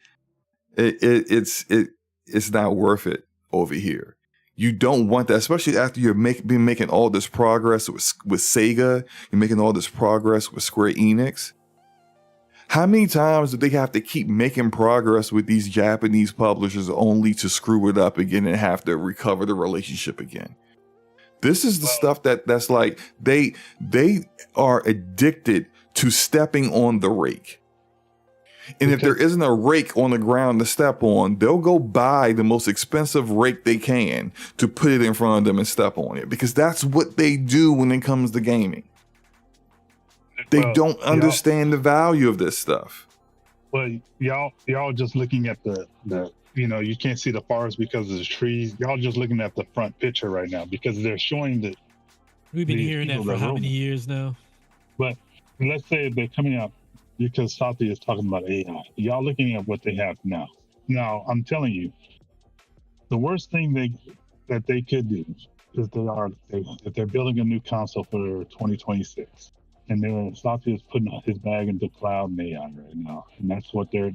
it's not worth it over here. You don't want that, especially after you've been making all this progress with Sega. You're making all this progress with Square Enix. How many times do they have to keep making progress with these Japanese publishers only to screw it up again and have to recover the relationship again? This is the stuff that's like they are addicted to stepping on the rake. And if there isn't a rake on the ground to step on, they'll go buy the most expensive rake they can to put it in front of them and step on it, because that's what they do when it comes to gaming. They don't understand the value of this stuff. Well, y'all just looking at the you can't see the forest because of the trees. Y'all just looking at the front picture right now because they're showing that. We've been hearing that for how many years now? But let's say they're coming out. Because Satya is talking about AI. Y'all looking at what they have now. Now, I'm telling you, the worst thing that they could do is that they're building a new console for 2026. And Satya is putting his bag into cloud and AI right now. And that's what they're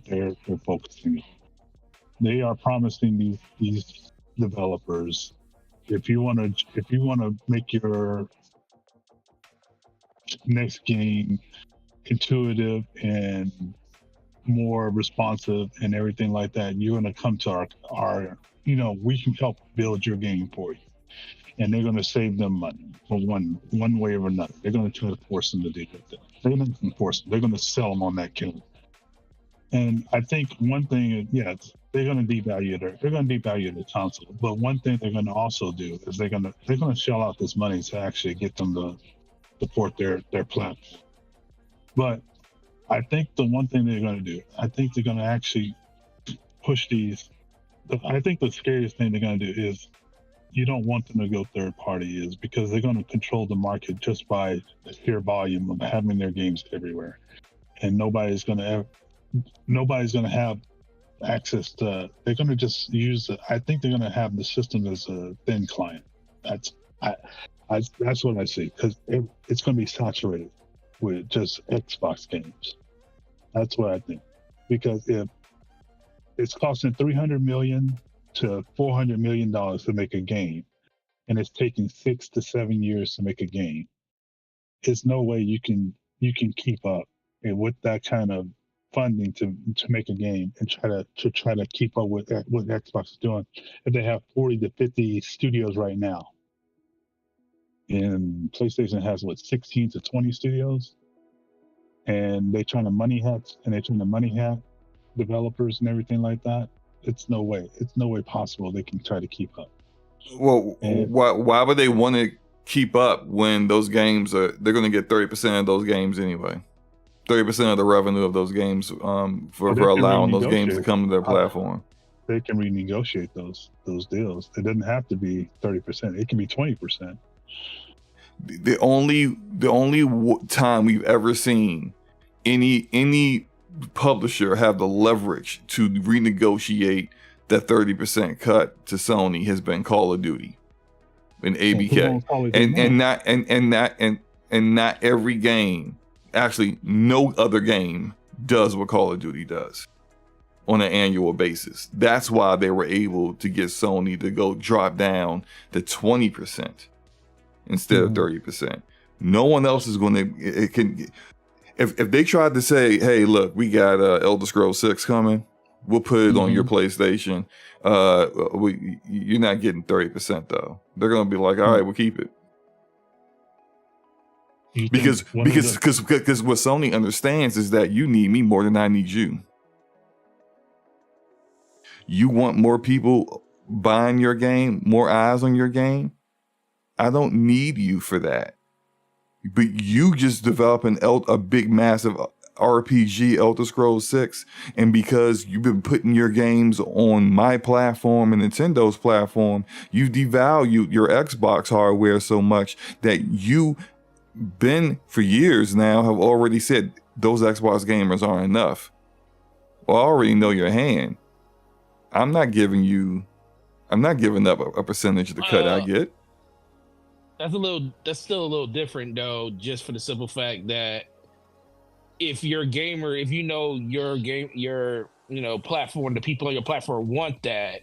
focusing on. They are promising these developers, if you want to make your next game intuitive and more responsive and everything like that, you're going to come to our we can help build your game for you, and they're going to save them money for one way or another. They're going to try to force them to do that. They're going to force them. They're going to sell them on that game. And I think one thing is, they're going to devalue the console, but one thing they're going to also do is they're going to shell out this money to actually get them to support their platform. But I think the one thing they're going to do, I think they're going to actually push these. I think the scariest thing they're going to do is you don't want them to go third party, is because they're going to control the market just by the sheer volume of having their games everywhere, and nobody's going to have access to. They're going to just use. I think they're going to have the system as a thin client. That's what I see, because it's going to be saturated with just Xbox games. That's what I think. Because if it's costing $300 million to $400 million to make a game, and it's taking 6 to 7 years to make a game, there's no way you can keep up and with that kind of funding to make a game and try to keep up with what Xbox is doing. If they have 40 to 50 studios right now, and PlayStation has 16 to 20 studios, and they're trying to money hack developers and everything like that. It's no way possible they can try to keep up. Well, why would they want to keep up when those games they're going to get 30% of those games anyway? 30% of the revenue of those games for allowing those games to come to their platform. They can renegotiate those deals. It doesn't have to be 30%. It can be 20%. The only time we've ever seen any publisher have the leverage to renegotiate that 30% cut to Sony has been Call of Duty and ABK, and not every game, actually no other game does what Call of Duty does on an annual basis. That's why they were able to get Sony to go drop down to 20% instead of 30%. No one else is going to. It can. If they tried to say, "Hey, look, we got Elder Scrolls 6 coming. We'll put it on your PlayStation. You're not getting 30% though." They're going to be like, "All right, we'll keep it." Because what Sony understands is that you need me more than I need you. You want more people buying your game, more eyes on your game. I don't need you for that. But you just develop a big, massive RPG, Elder Scrolls 6, and because you've been putting your games on my platform and Nintendo's platform, you've devalued your Xbox hardware so much that you for years now have already said those Xbox gamers aren't enough. Well, I already know your hand. I'm not giving up a percentage of the cut I get. That's still a little different though, just for the simple fact that if you're a gamer, if you know your platform, the people on your platform want that,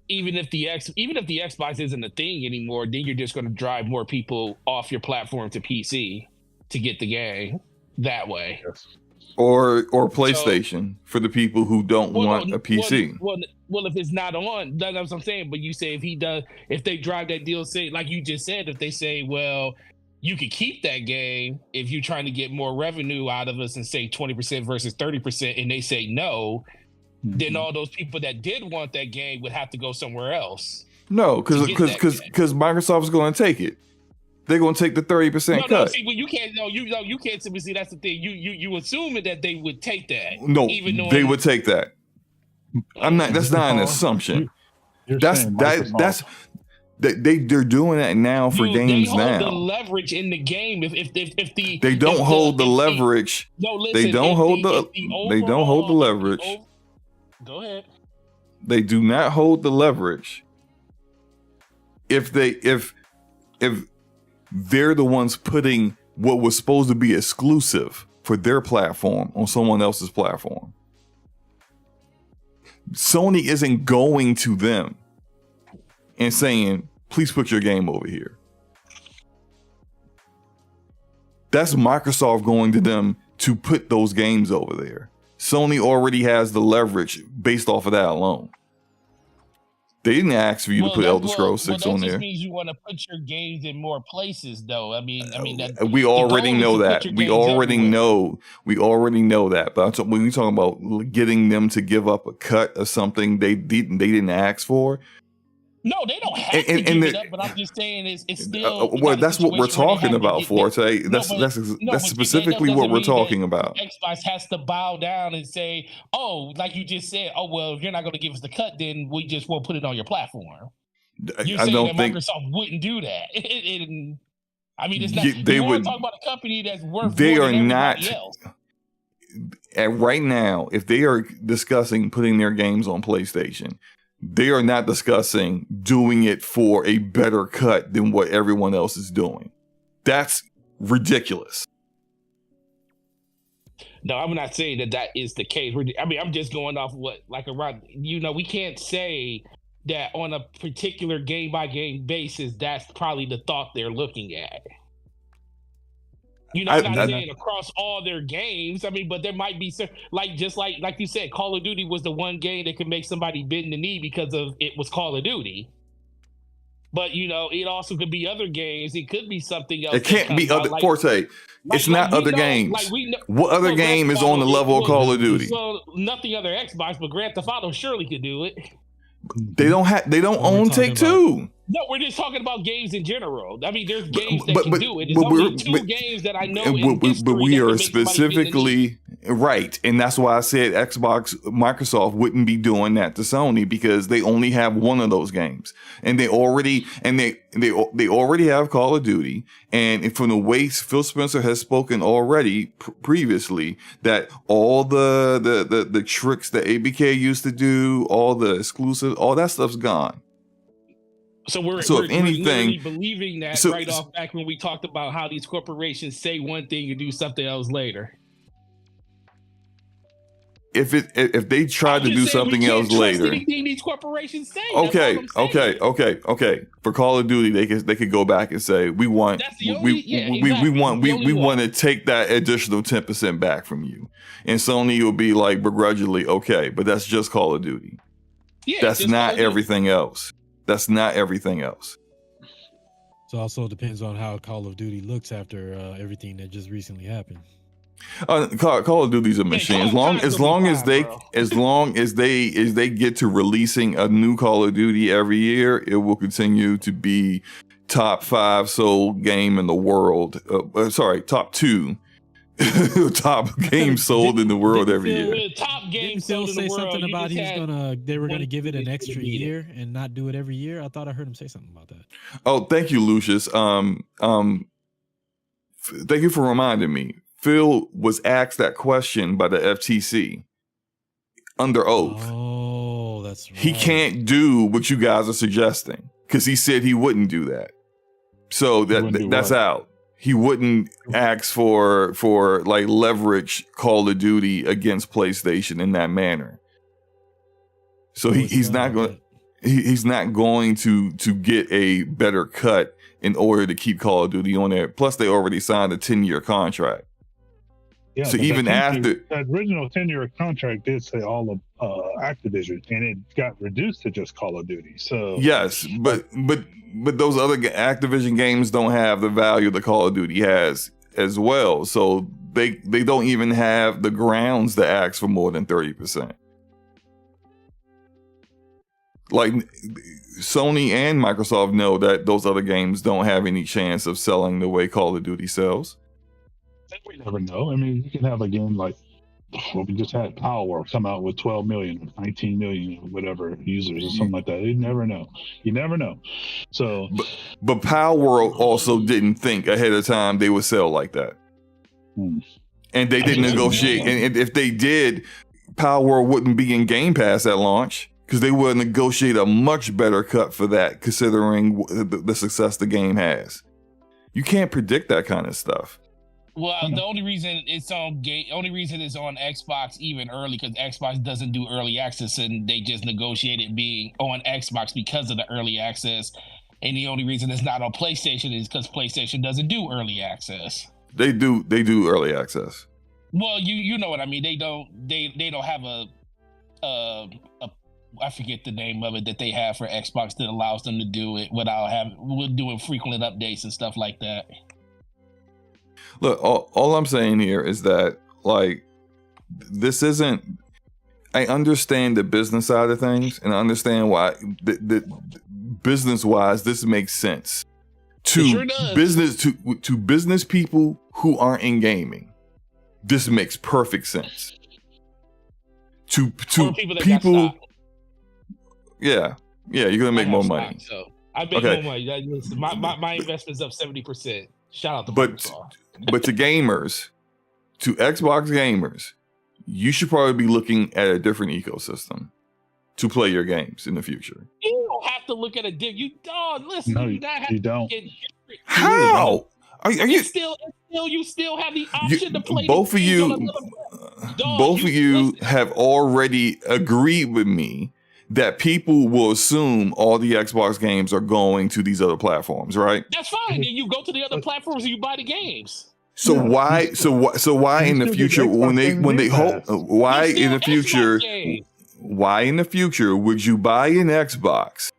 even if the Xbox isn't a thing anymore, then you're just going to drive more people off your platform to PC to get the game that way. Yes. Or PlayStation for the people who don't want a PC. Well, if it's not on, that's what I'm saying. But you say if they drive that deal, say like you just said, if they say, well, you could keep that game if you're trying to get more revenue out of us and say 20% versus 30%, and they say no, then all those people that did want that game would have to go somewhere else. No, because Microsoft's going to take it. They're going to take the 30% cut. No, see, well, you can't. No, you can't. See, that's the thing. You assuming that they would take that. No, they would take that. I'm not. That's not an assumption. They're doing that now for games now. They hold the leverage in the game. If they don't hold the leverage. No, listen. They don't hold the leverage. Go ahead. They do not hold the leverage. If they're the ones putting what was supposed to be exclusive for their platform on someone else's platform. Sony isn't going to them and saying, please put your game over here. That's Microsoft going to them to put those games over there. Sony already has the leverage based off of that alone. They didn't ask for you to put Elder Scrolls 6 on there. That just means you want to put your games in more places, though. I mean, we already know that. We already know that. But when we talk about getting them to give up a cut of something they didn't ask for. No, they don't have to give it up. But I'm just saying it's still. Well, that's what we're talking about, Forte. That's specifically what we're talking about. Xbox has to bow down and say, "Oh, like you just said, oh well, if you're not going to give us the cut, then we just won't put it on your platform." You're saying that Microsoft wouldn't do that. I mean, it's not. They would talk about a company that's worth. They more are than not. Else. And right now, if they are discussing putting their games on PlayStation, they are not discussing doing it for a better cut than what everyone else is doing. That's ridiculous. No, I'm not saying that is the case. I mean, I'm just going off what, like, around, we can't say that on a particular game by game basis, that's probably the thought they're looking at. I'm not saying across all their games. I mean, but there might be some, like you said, Call of Duty was the one game that could make somebody bend the knee because of it was Call of Duty. But it also could be other games. It could be something else. It can't be other. Forte. It's not other games. What other game is on the level of Call of Duty? Well, nothing other Xbox, but Grand Theft Auto surely could do it. They don't own Take-Two. No, we're just talking about games in general. I mean, there's games that can do it. There's only two games that I know in history but we are specifically right, and that's why I said Microsoft wouldn't be doing that to Sony because they only have one of those games, and they already have Call of Duty. And from the way Phil Spencer has spoken already previously, that all the tricks that ABK used to do, all the exclusive, all that stuff's gone. So we're literally believing that right off back when we talked about how these corporations say one thing and do something else later. if they tried to do something else later. Anything these corporations say. Okay. For Call of Duty, they could go back and say we want we want to take that additional 10% back from you, and Sony will be like begrudgingly okay, but that's just Call of Duty. Yeah, that's not everything else. That's not everything else. So also depends on how Call of Duty looks after everything that just recently happened. Call of Duty's a machine. As long as they get to releasing a new Call of Duty every year, it will continue to be top 5 sold game in the world. Top 2 top game sold in the world every year. Top game sold in the world. Something about they were gonna give it an extra year and not do it every year. I thought I heard him say something about that. Oh, thank you, Lucius. Thank you for reminding me. Phil was asked that question by the FTC under oath. Oh, that's right. He can't do what you guys are suggesting because he said he wouldn't do that. So that's out. He wouldn't ask for like leverage Call of Duty against PlayStation in that manner. So he's not going. He's not going to get a better cut in order to keep Call of Duty on there. Plus, they already signed a 10-year contract. Yeah, so even after that original 10-year contract did say all of Activision, and it got reduced to just Call of Duty. So yes, but those other Activision games don't have the value that Call of Duty has as well. So they don't even have the grounds to ask for more than 30%. Like Sony and Microsoft know that those other games don't have any chance of selling the way Call of Duty sells. We never know. I mean, you can have a game like we just had Power come out with 12 million, 19 million, whatever users or something like that. You never know. You never know. So, but Power also didn't think ahead of time they would sell like that, and they didn't negotiate. And if they did, Power wouldn't be in Game Pass at launch because they would negotiate a much better cut for that, considering the success the game has. You can't predict that kind of stuff. Well, the only reason it's on Xbox even early because Xbox doesn't do early access, and they just negotiated being on Xbox because of the early access. And the only reason it's not on PlayStation is because PlayStation doesn't do early access. They do early access. Well, you know what I mean. They don't have a I forget the name of it that they have for Xbox that allows them to do it without doing frequent updates and stuff like that. Look, all I'm saying here is that, like, this isn't. I understand the business side of things, and I understand why the business-wise this makes sense to business people who aren't in gaming. This makes perfect sense. To people, yeah, you're gonna make more money. So I make more money. Listen, my investment's up 70%. Shout out to Microsoft. But to gamers, to Xbox gamers, you should probably be looking at a different ecosystem to play your games in the future. You don't have to look at a you listen. No, you don't. How? Are you you still have the option to play? Both of you have already agreed with me that people will assume all the Xbox games are going to these other platforms, right? That's fine. Then you go to the other platforms and you buy the games. So why in the future why in the future would you buy an Xbox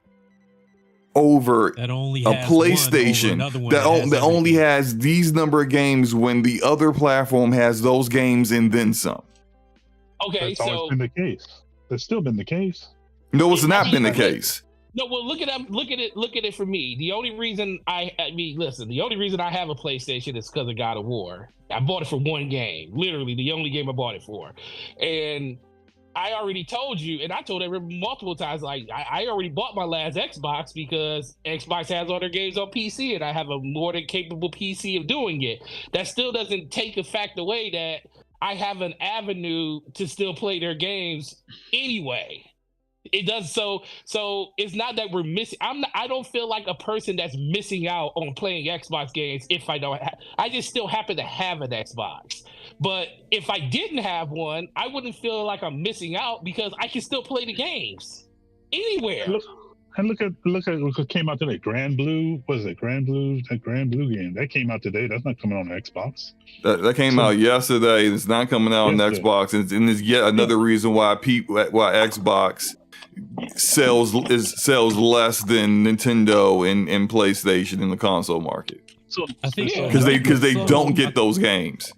over that only a PlayStation that only has these number of games when the other platform has those games and then some? Okay, that's always been the case. That's still been the case. No, it's not been the case. No, well, look at it for me. The only reason the only reason I have a PlayStation is because of God of War. I bought it for one game, literally the only game I bought it for. And I already told you, and I told everyone multiple times, like I already bought my last Xbox because Xbox has all their games on PC, and I have a more than capable PC of doing it. That still doesn't take the fact away that I have an avenue to still play their games anyway. It does so it's not that we're missing. I don't feel like a person that's missing out on playing Xbox games if I don't I just still happen to have an Xbox. But if I didn't have one, I wouldn't feel like I'm missing out because I can still play the games anywhere. Look at what came out today. Grand Blue, what is it? Grand Blue, that Grand Blue game that came out today. That's not coming on Xbox. That came out yesterday. It's not coming out on Xbox, and it's yet another reason why Xbox sells less than Nintendo and PlayStation in the console market. So I think because they don't get those games.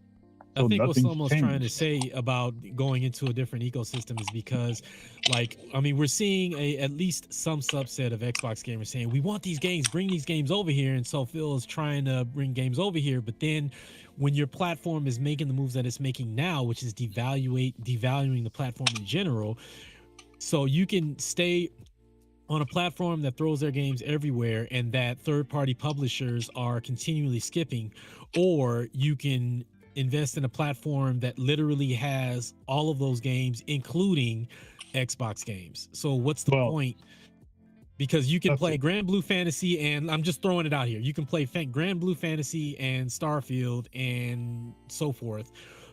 I think what nothing's SloMo's changed. trying to say about going into a different ecosystem is because, like, I mean, we're seeing at least some subset of Xbox gamers saying, we want these games, bring these games over here. And so Phil is trying to bring games over here. But then when your platform is making the moves that it's making now, which is devaluing the platform in general, so you can stay on a platform that throws their games everywhere and that third-party publishers are continually skipping, or you can invest in a platform that literally has all of those games, including Xbox games. So what's the point? Because you can play Grand Blue Fantasy, and I'm just throwing it out here. You can play Grand Blue Fantasy and Starfield and so forth,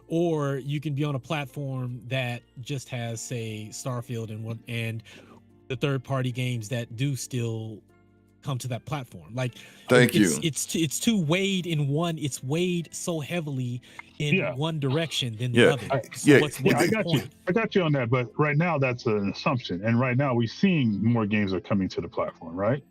or you can be on a platform that just has, say, Starfield and the third-party games that do still come to that platform. Like, it's too weighed in one. It's weighed so heavily in one direction than the other. I got you on that. But right now, that's an assumption. And right now, we're seeing more games are coming to the platform. Right?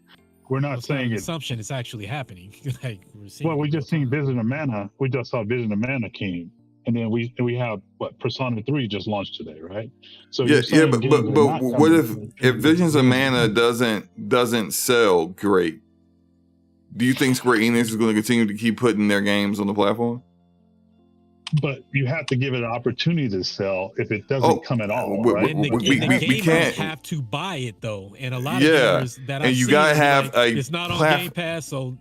We're not saying it's an assumption. It's actually happening. Like we just seen Vision of Mana. We just saw Vision of Mana came. And then we have Persona 3 just launched today, right? So but what if Visions of Mana doesn't sell great? Do you think Square Enix is going to continue to keep putting their games on the platform? But you have to give it an opportunity to sell if it doesn't come at all, right? We can't have to buy it though, and a lot of gamers that I've seen, gotta have it's not on Game Pass, so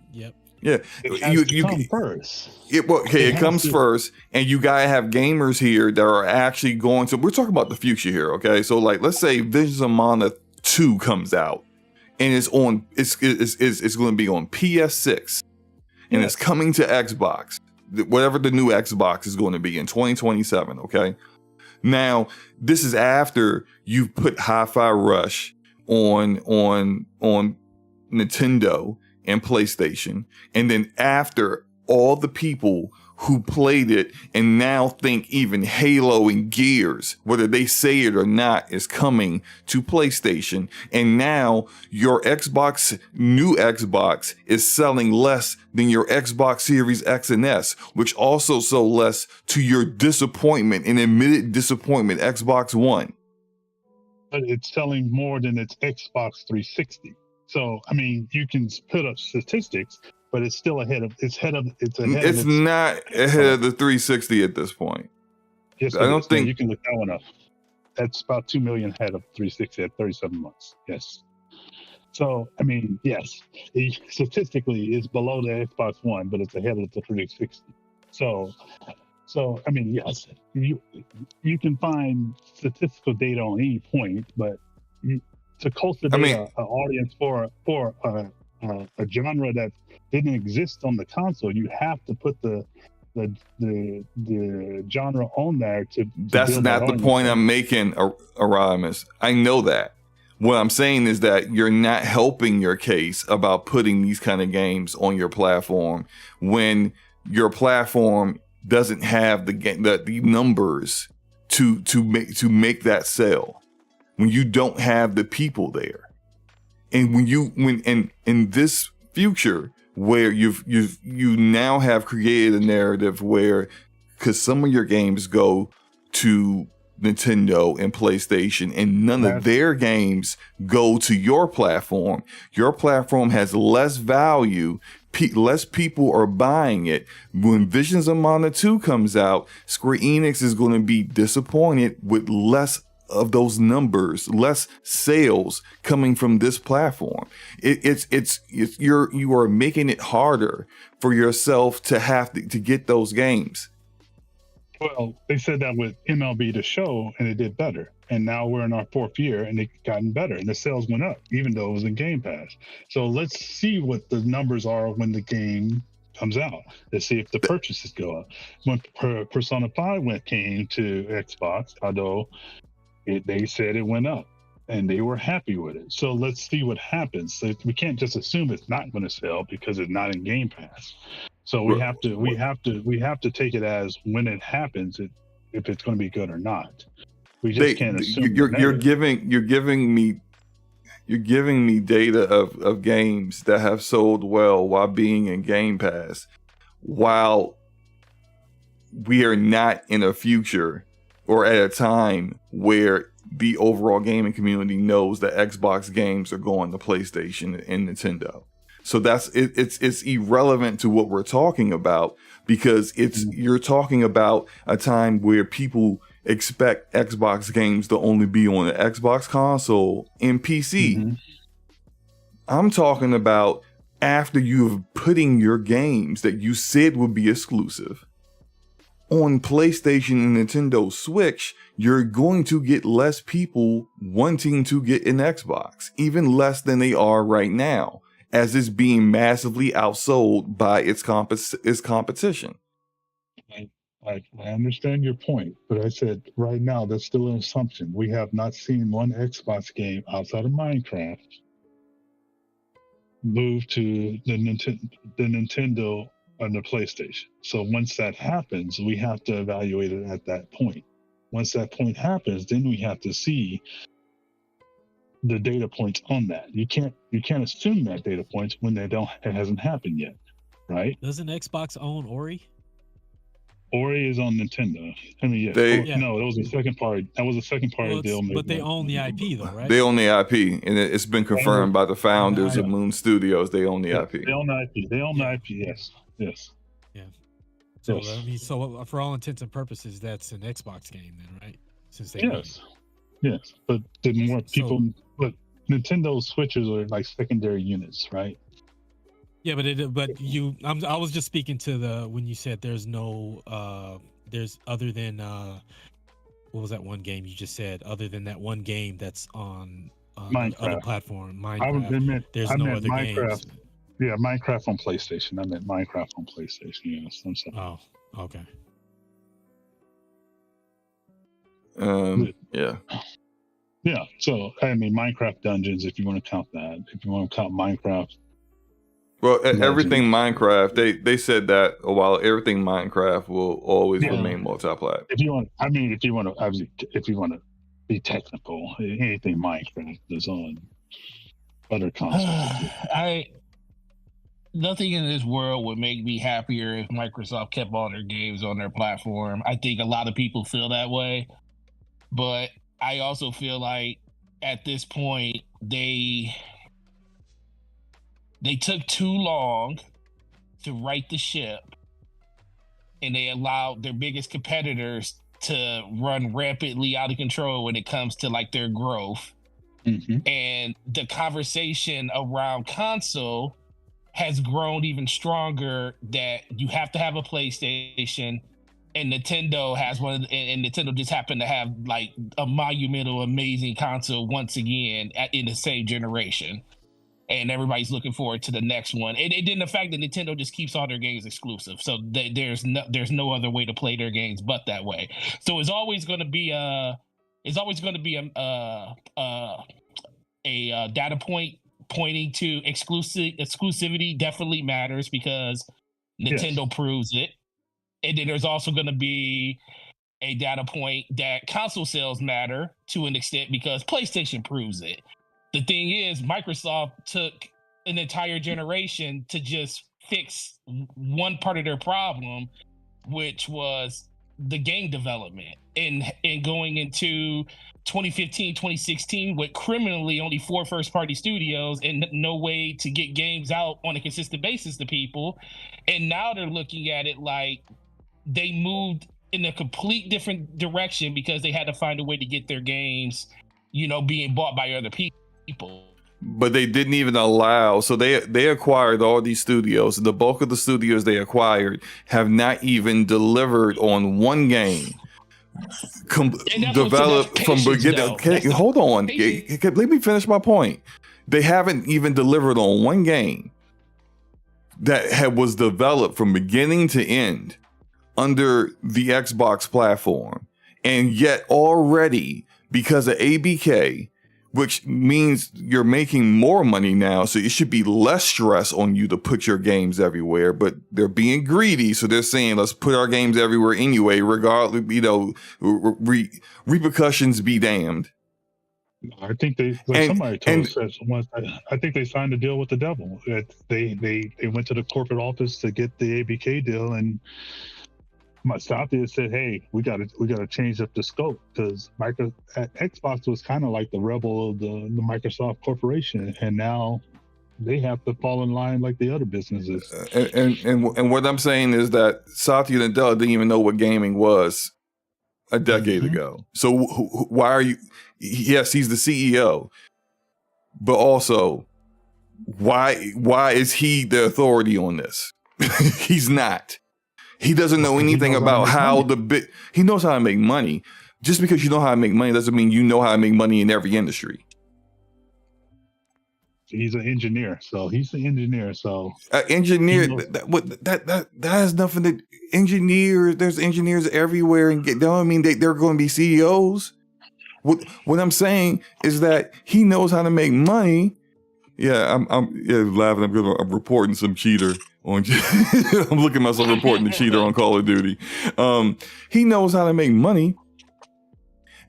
Yeah, it comes first. It comes first, and you gotta have gamers here that are actually going to. We're talking about the future here, okay? So, like, let's say Visions of Mana 2 comes out, and it's going to be on PS6, and it's coming to Xbox, whatever the new Xbox is going to be in 2027. Okay, now this is after you've put Hi-Fi Rush on Nintendo and PlayStation, and then after all the people who played it and now think even Halo and Gears, whether they say it or not, is coming to PlayStation, and now your new Xbox is selling less than your Xbox Series X and S, which also sold less, to your disappointment and admitted disappointment, Xbox One. But it's selling more than its Xbox 360. So, I mean, you can put up statistics, but it's still ahead of. It's not ahead of the 360 at this point. Yes, I don't think you can look that one up. That's about 2 million ahead of 360 at 37 months. Yes. So, I mean, yes, statistically, it's below the Xbox One, but it's ahead of the 360. So, I mean, yes, you can find statistical data on any point, but to cultivate an audience for a genre that didn't exist on the console, you have to put the genre on there to that's not the point I'm making, Aramis. I know that. What I'm saying is that you're not helping your case about putting these kind of games on your platform when your platform doesn't have the numbers to make that sell. When you don't have the people there, and in this future where you now have created a narrative where, because some of your games go to Nintendo and PlayStation, and none of their games go to your platform has less value. Less people are buying it. When Visions of Mana 2 comes out, Square Enix is going to be disappointed with less of those numbers, less sales coming from this platform. You are making it harder for yourself to have to get those games. Well, they said that with MLB The Show, and it did better. And now we're in our 4th year, and it's gotten better, and the sales went up, even though it was in Game Pass. So let's see what the numbers are when the game comes out. Let's see if the purchases go up. When Persona 5 came to Xbox, although they said it went up, and they were happy with it. So let's see what happens. So we can't just assume it's not going to sell because it's not in Game Pass. So we have to take it as when it happens, if it's going to be good or not. We just can't assume. You're giving me data of games that have sold well while being in Game Pass, while we are not in a future or at a time where the overall gaming community knows that Xbox games are going to PlayStation and Nintendo. So it's irrelevant to what we're talking about, because you're talking about a time where people expect Xbox games to only be on the Xbox console and PC. Mm-hmm. I'm talking about after you've putting your games that you said would be exclusive on PlayStation and Nintendo Switch, you're going to get less people wanting to get an Xbox, even less than they are right now, as it's being massively outsold by its competition. I understand your point, but I said right now that's still an assumption. We have not seen one Xbox game outside of Minecraft move to the Nintendo and the PlayStation. So once that happens, we have to evaluate it at that point. Once that point happens, then we have to see the data points on that. You can't assume that data points when it hasn't happened yet, right? Doesn't Xbox own Ori? Ori is on Nintendo. I mean, no, that was a second party. That was a second party deal. But they own the IP, though, right? They own the IP, and it's been confirmed by the founders of Moon Studios. They own the IP. They own the IP. They own the IP. Yes. Yeah. So I mean, so for all intents and purposes, that's an Xbox game, then, right? Since they yes, but the more people, but Nintendo Switches are like secondary units, right? Yeah, I was just speaking to when you said there's other than what was that one game you just said? Other than that one game that's on other platform, Minecraft. There's no other games. Yeah, Minecraft on PlayStation. I meant Minecraft on PlayStation. Yes, I'm sorry. Oh, okay. Yeah. Yeah. So I mean, Minecraft Dungeons, if you want to count that. If you want to count Minecraft. Well, everything Minecraft, they said that a while. Everything Minecraft will always remain multi-plat. If you want to be technical, anything Minecraft is on other consoles. Nothing in this world would make me happier if Microsoft kept all their games on their platform. I think a lot of people feel that way, but I also feel like at this point they took too long to right the ship, and they allowed their biggest competitors to run rampantly out of control when it comes to like their growth. Mm-hmm. And the conversation around console has grown even stronger, that you have to have a PlayStation, and Nintendo has one, and Nintendo just happened to have like a monumental, amazing console once again in the same generation. And everybody's looking forward to the next one. And the fact that Nintendo just keeps all their games exclusive, so there's no other way to play their games but that way. So it's always going to be a data point pointing to exclusivity definitely matters, because Nintendo proves it. And then there's also going to be a data point that console sales matter to an extent, because PlayStation proves it. The thing is, Microsoft took an entire generation to just fix one part of their problem, which was the game development. And going into 2015, 2016 with criminally only 4 first-party studios and no way to get games out on a consistent basis to people. And now they're looking at it like they moved in a complete different direction because they had to find a way to get their games, being bought by other people. But they didn't even allow, so they acquired all these studios. The bulk of the studios they acquired have not even delivered on one game developed from beginning. Hold on, let me finish my point. They haven't even delivered on one game that was developed from beginning to end under the Xbox platform, and yet already because of ABK, which means you're making more money now, so it should be less stress on you to put your games everywhere, but they're being greedy, so they're saying let's put our games everywhere anyway, regardless, repercussions be damned. I think somebody told us once. I think they signed a deal with the devil. They went to the corporate office to get the ABK deal, and Satya said, "Hey, we got to change up the scope because Xbox was kind of like the rebel of the Microsoft corporation, and now they have to fall in line like the other businesses." And what I'm saying is that Satya Nadella didn't even know what gaming was a decade ago. So why are you? Yes, he's the CEO, but also why is he the authority on this? He's not. He doesn't know anything about he knows how to make money. Just because you know how to make money doesn't mean you know how to make money in every industry. He's an engineer, so engineer that has nothing to engineers. There's engineers everywhere, and don't mean they're going to be CEOs. What I'm saying is that he knows how to make money. Yeah, I'm laughing. I'm reporting some cheater on. I'm looking at myself reporting the cheater on Call of Duty. He knows how to make money.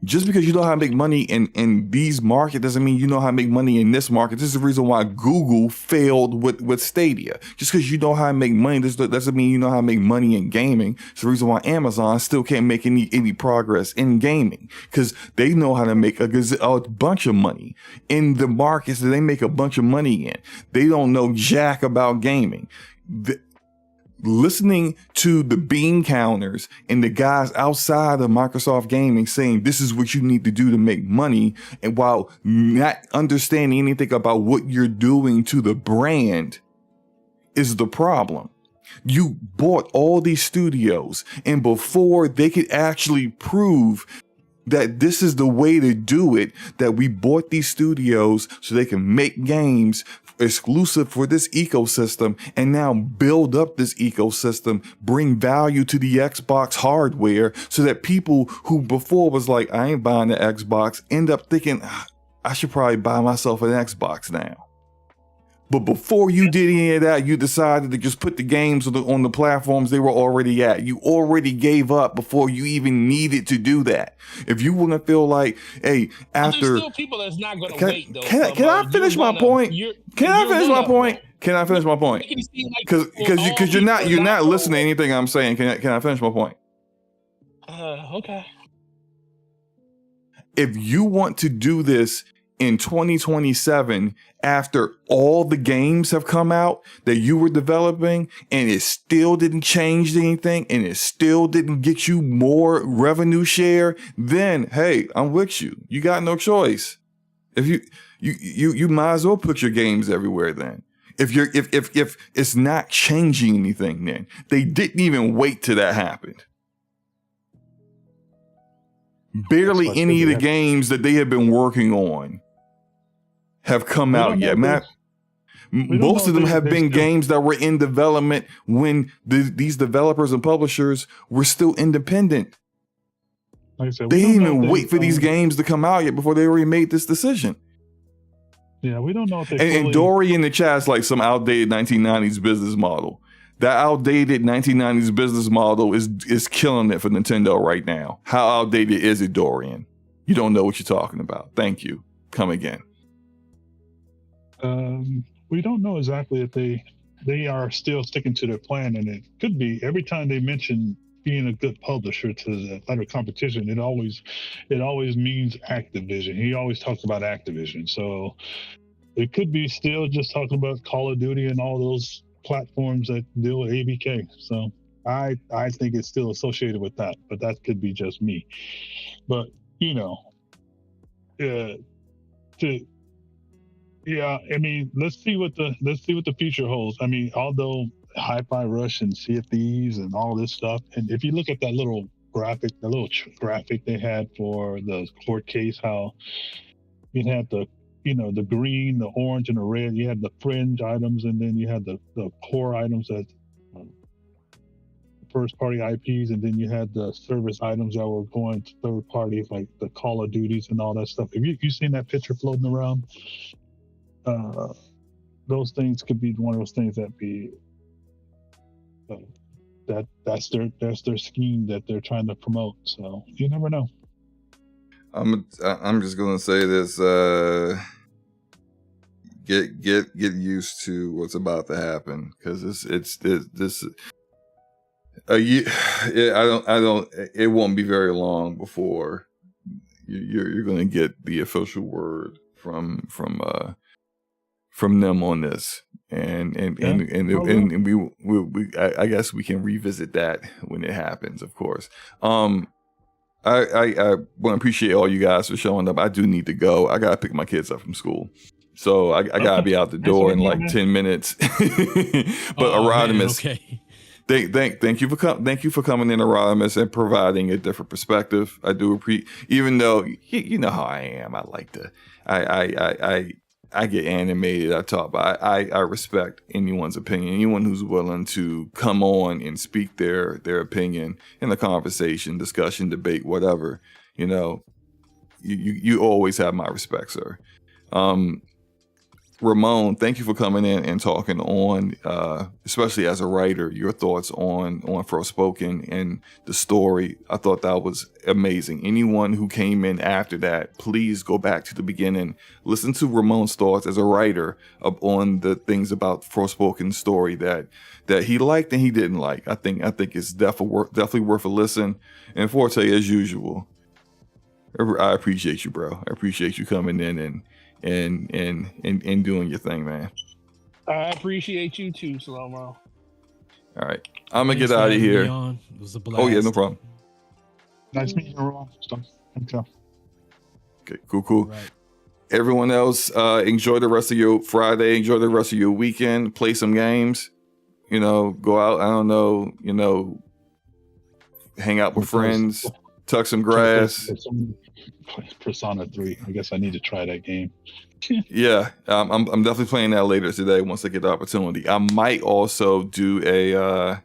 Just because you know how to make money in these markets doesn't mean you know how to make money in this market. This is the reason why Google failed with Stadia. Just because you know how to make money doesn't mean you know how to make money in gaming. It's the reason why Amazon still can't make any progress in gaming, because they know how to make a bunch of money in the markets that they make a bunch of money in. They don't know jack about gaming. Listening to the bean counters and the guys outside of Microsoft Gaming saying this is what you need to do to make money, and while not understanding anything about what you're doing to the brand is the problem. You bought all these studios, and before they could actually prove that this is the way to do it, that we bought these studios so they can make games exclusive for this ecosystem, and now build up this ecosystem, bring value to the Xbox hardware, so that people who before was like, I ain't buying the Xbox, end up thinking, I should probably buy myself an Xbox now. But before you did any of that, you decided to just put the games on the platforms they were already at. You already gave up before you even needed to do that. If you want to feel like, hey, after... There's still people that's not going to wait, though. Can I finish my point? Can I finish my point? Because you're not listening to anything I'm saying. Can I finish my point? Okay. If you want to do this in 2027, after all the games have come out that you were developing, and it still didn't change anything, and it still didn't get you more revenue share, then hey, I'm with you. You got no choice. If you might as well put your games everywhere then. If it's not changing anything, then they didn't even wait till that happened. Barely any of the games that they have been working on have come out yet. Most of them have been games that were in development when these developers and publishers were still independent. Like I said, they didn't even wait for these games to come out yet before they already made this decision. Yeah, we don't know if and Dory in the chat's like some outdated 1990s business model. That outdated 1990s business model is killing it for Nintendo right now. How outdated is it, Dorian? You don't know what you're talking about. Thank you. Come again. We don't know exactly if they are still sticking to their plan, and it could be every time they mention being a good publisher to the other competition, it always means Activision. He always talks about Activision, so it could be still just talking about Call of Duty and all those platforms that deal with ABK. So I think it's still associated with that, but that could be just me. But yeah, I mean, let's see what the future holds. I mean, although Hi-Fi Rush and Sea of Thieves and all this stuff, and if you look at that little graphic, graphic they had for the court case, how it had the the green, the orange, and the red. You had the fringe items, and then you had the core items that first party IPs, and then you had the service items that were going to third parties, like the Call of Duties and all that stuff. Have you seen that picture floating around? Those things could be one of those things that be that's their scheme that they're trying to promote. So you never know. I'm just gonna say this. Get used to what's about to happen, because it's this. It won't be very long before you're gonna get the official word from them on this, and we I guess we can revisit that when it happens, of course. I want to appreciate all you guys for showing up. I do need to go. I gotta pick my kids up from school, so I gotta be out the door in like 10 minutes. But Erodimus, okay. Thank you for coming in, Erodimus, and providing a different perspective. I do appreciate, even though you know how I am. I like to I get animated. I talk, but I respect anyone's opinion. Anyone who's willing to come on and speak their opinion in a conversation, discussion, debate, whatever. You always have my respect, sir. Ramon, thank you for coming in and talking on, especially as a writer, your thoughts on Forspoken and the story. I thought that was amazing. Anyone who came in after that, please go back to the beginning, listen to Ramon's thoughts as a writer on the things about Forspoken story that he liked and he didn't like. I think it's definitely worth a listen. And Forte, as usual, I appreciate you, bro. I appreciate you coming in and doing your thing, man. I appreciate you too, SloMo. All right, I'm gonna get out of here. It was a blast. Oh yeah, no problem. Nice meeting you, Ron. Okay, cool. Right. Everyone else, enjoy the rest of your Friday. Enjoy the rest of your weekend. Play some games. Go out. I don't know. Hang out with friends. Tuck some grass. Persona 3. I guess I need to try that game. Yeah, I'm definitely playing that later today once I get the opportunity. I might also do a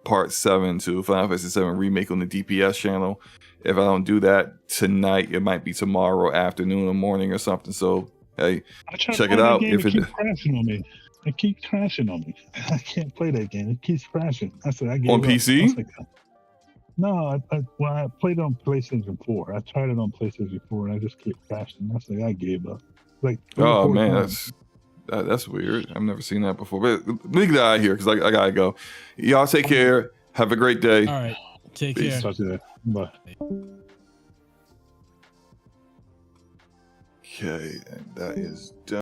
part 7 to Final Fantasy 7 remake on the DPS channel. If I don't do that tonight, it might be tomorrow afternoon or morning or something. So hey, check it out. If it keeps crashing on me, it keeps crashing on me. I can't play that game. It keeps crashing. I said I gave on up. PC. No, I played it on PlayStation 4. I tried it on PlayStation 4 and I just kept crashing. I said I gave up. Oh man, that's weird. I've never seen that before. But we get out of here because I gotta go. Y'all take care. Have a great day. All right, take Peace. care. Talk to you later. Bye. Okay, and that is done.